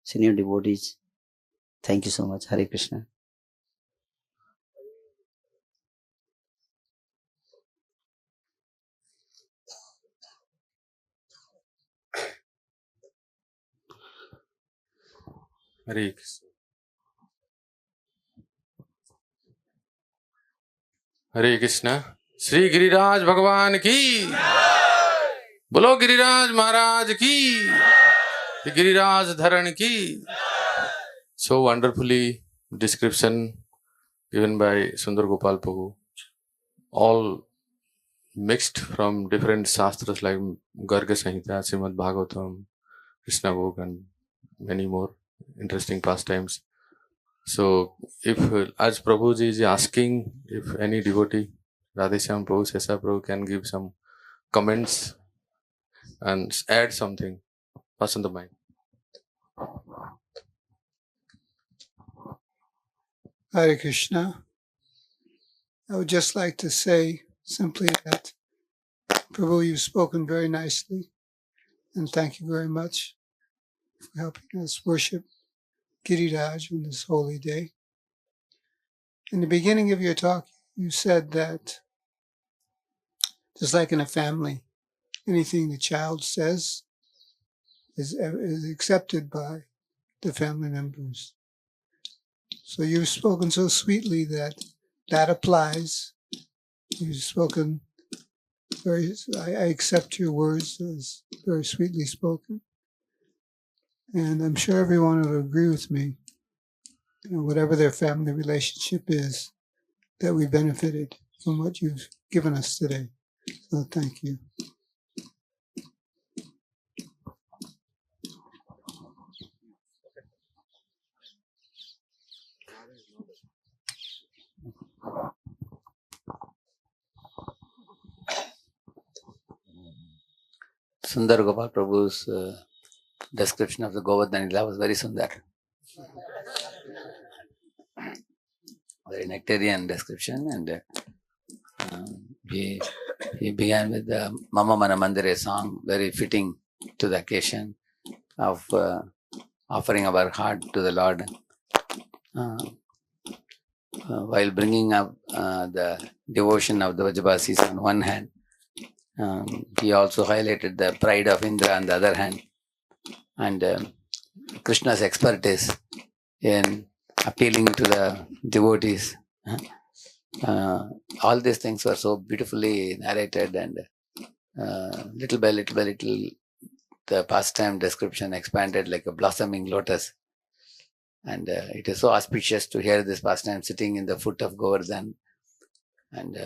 senior devotees. Thank you so much. Hare Krishna. हरे कृष्ण हरे कृष्णा। श्री गिरिराज भगवान की, बोलो गिरिराज महाराज की, गिरिराज धरण की। So wonderfully description given by Sundar Gopal Prabhu, all mixed from different shastras like Garg Samhita, Srimad Bhagavatam, Krishna book, and many more interesting pastimes. So, if as Prabhuji is asking, if any devotee, Radheshyam Prabhu, Sesa Prabhu can give some comments and add something, pass on the mic. Hare Krishna. I would just like to say simply that, Prabhu, you've spoken very nicely, and thank you very much for helping us worship Giriraj on this holy day. In the beginning of your talk, you said that just like in a family, anything the child says is accepted by the family members. So you've spoken so sweetly that applies. You've spoken I accept your words as very sweetly spoken. And I'm sure everyone will agree with me, whatever their family relationship is, that we benefited from what you've given us today. So thank you. Sundar Gopal Prabhu's description of the Govardhan Lila was very Sundar. Very nectarian description, and he began with the Mama Mana Mandire song, very fitting to the occasion of offering our heart to the Lord. While bringing up the devotion of the Vajabasis on one hand, he also highlighted the pride of Indra on the other hand, and Krishna's expertise in appealing to the devotees. All these things were so beautifully narrated, and little by little, the pastime description expanded like a blossoming lotus. And it is so auspicious to hear this pastime sitting in the foot of Govardhan. And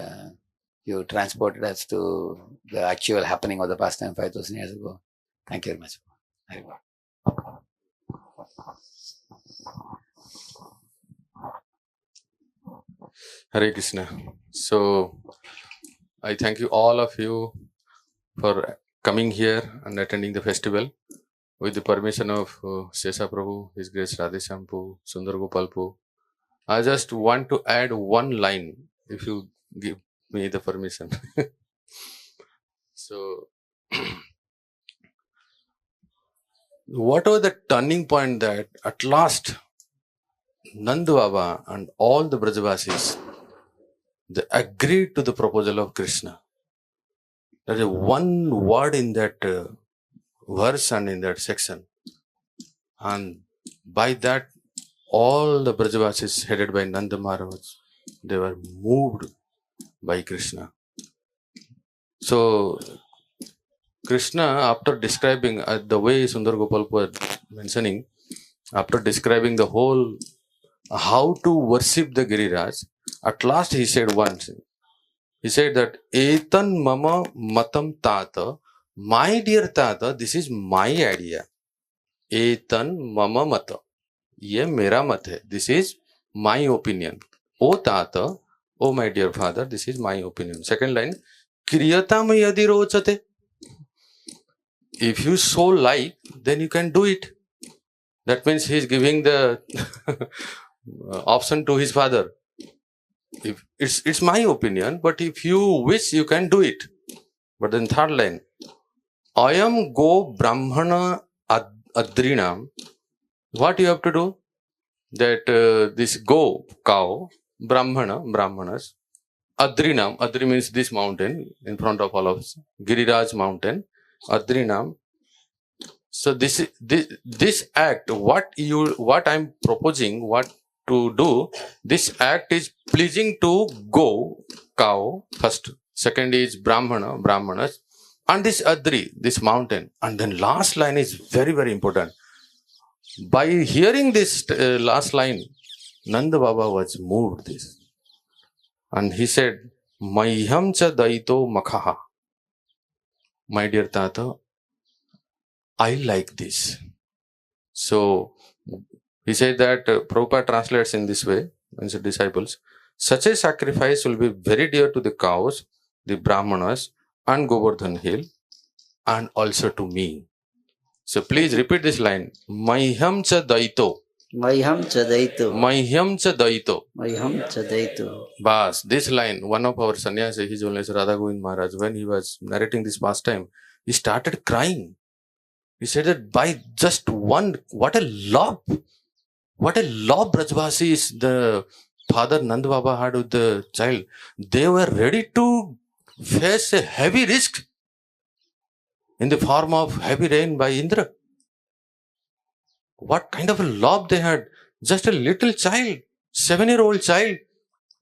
you transported us to the actual happening of the pastime 5,000 years ago. Thank you very much. Hare Krishna. So, I thank you all of you for coming here and attending the festival. With the permission of Sesa Prabhu, His Grace Radheshyam Prabhu, Sundar Gopal Prabhu, I just want to add one line, if you give me the permission. So, what was the turning point that at last Nanda Baba and all the Brajavasis, they agreed to the proposal of Krishna? There is one word in that verse and in that section, and by that all the Brajavasis headed by Nanda Maharaj, they were moved by Krishna. So Krishna, after describing the way Sundar Gopal was mentioning, after describing the whole how to worship the Giriraj, at last he said one thing. He said that Etan mama matam tata, my dear tata, this is my idea. Etan mama mata, ye mera mat hai. This is my opinion. O tata, oh my dear father, this is my opinion. Second line, kriyatam yadi rochate. if you so like, then you can do it. That means he is giving the option to his father. If it's my opinion, but if you wish, you can do it. But then third line, Ayam go brahmana adrinam. What you have to do? That this go, cow, brahmanas, adrinam, adri means this mountain in front of all of us, Giriraj mountain, adrinam. So this act, what I'm proposing, what to do, this act is pleasing to go, cow, first. Second is brahmanas, and this adri, this mountain. And then last line is very, very important. By hearing this last line, Nanda Baba was moved this. And he said, Mahyam cha daito makhaha. My dear Tata, I like this. So, he said that Prabhupada translates in this way, and said, disciples, such a sacrifice will be very dear to the cows, the brahmanas, and Govardhan hill, and also to me. So please repeat this line. Mahyam cha daito. Mahyam cha daito. Mahyam cha daito. Mahyam cha daito. Bas, this line, one of our sannyasi, His Holiness Radha Govind Maharaj, when he was narrating this pastime, he started crying. He said that by just one, what a love Brajvasis the father Nanda Baba had with the child. They were ready to face a heavy risk in the form of heavy rain by Indra. What kind of a love they had? Just a little child, 7-year-old child.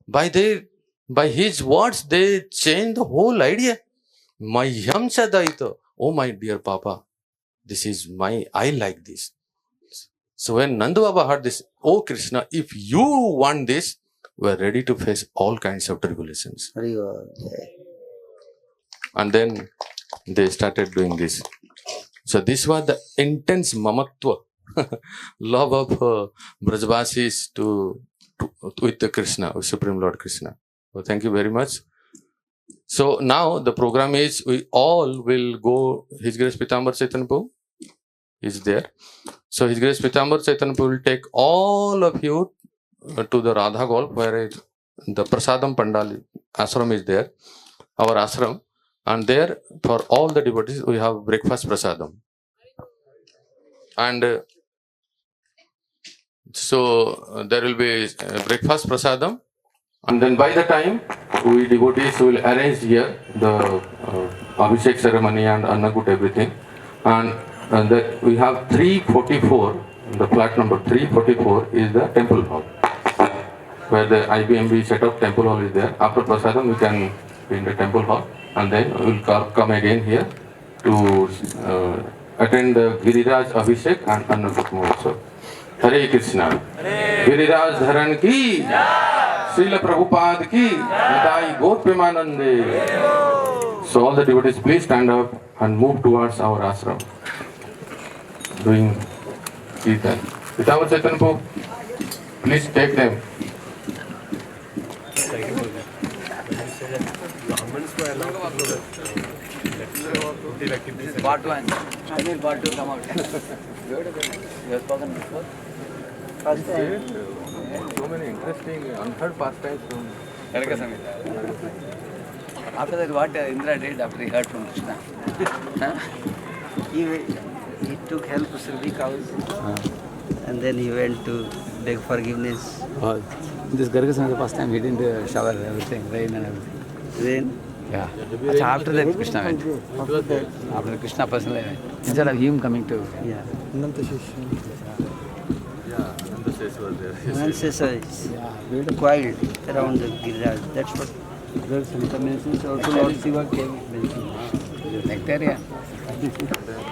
By his words, they changed the whole idea. Mahyam cha daito. Oh my dear Papa, this is I like this. So when Nanda Baba heard this, oh Krishna, if you want this, we are ready to face all kinds of tribulations. And then they started doing this. So this was the intense mamatva, love of Brajvasis with the Krishna, with Supreme Lord Krishna. So thank you very much. So now the program is, we all will go, His Grace Pitambar Chaitanya Prabhu is there. So His Grace Pitambar Chaitanya Prabhu will take all of you to the Radha Golf, where the Prasadam Pandal ashram is there, our ashram. And there, for all the devotees, we have breakfast prasadam. And so there will be breakfast prasadam. And then by the time we devotees will arrange here the Abhishek ceremony and Annakut everything. And that we have 344, the flat number 344 is the temple hall, where the IBMB set up temple hall is there. After prasadam, we can be in the temple hall. And then we will come again here to attend the Giriraj Abhishek and Annakut Mahotsav. Hare Krishna. Giriraj Dharan ki, Srila Prabhupada ki, Nitai Gaur Premanande. So all the devotees, please stand up and move towards our ashram, doing Kirtan. Pitambar Chaitanya Prabhu, please take them. Part 1. I need part 2 come out. You have spoken before? First time. So many interesting unheard pastimes from Samhita. After that, what Indra did after he heard from Krishna? He took help to Sylvie cows, and then he went to beg forgiveness. This Garg Samhita past time, he didn't shower everything, rain and everything. Then Yeah. After that, Krishna went. After that, Krishna personally went. Instead of him coming to. yeah, Ananta Shesh was there. Ancestors is quiet around the Giriraj. That's what Garg Samhita mentions. Also Lord Shiva came mentioning. Like there, yeah.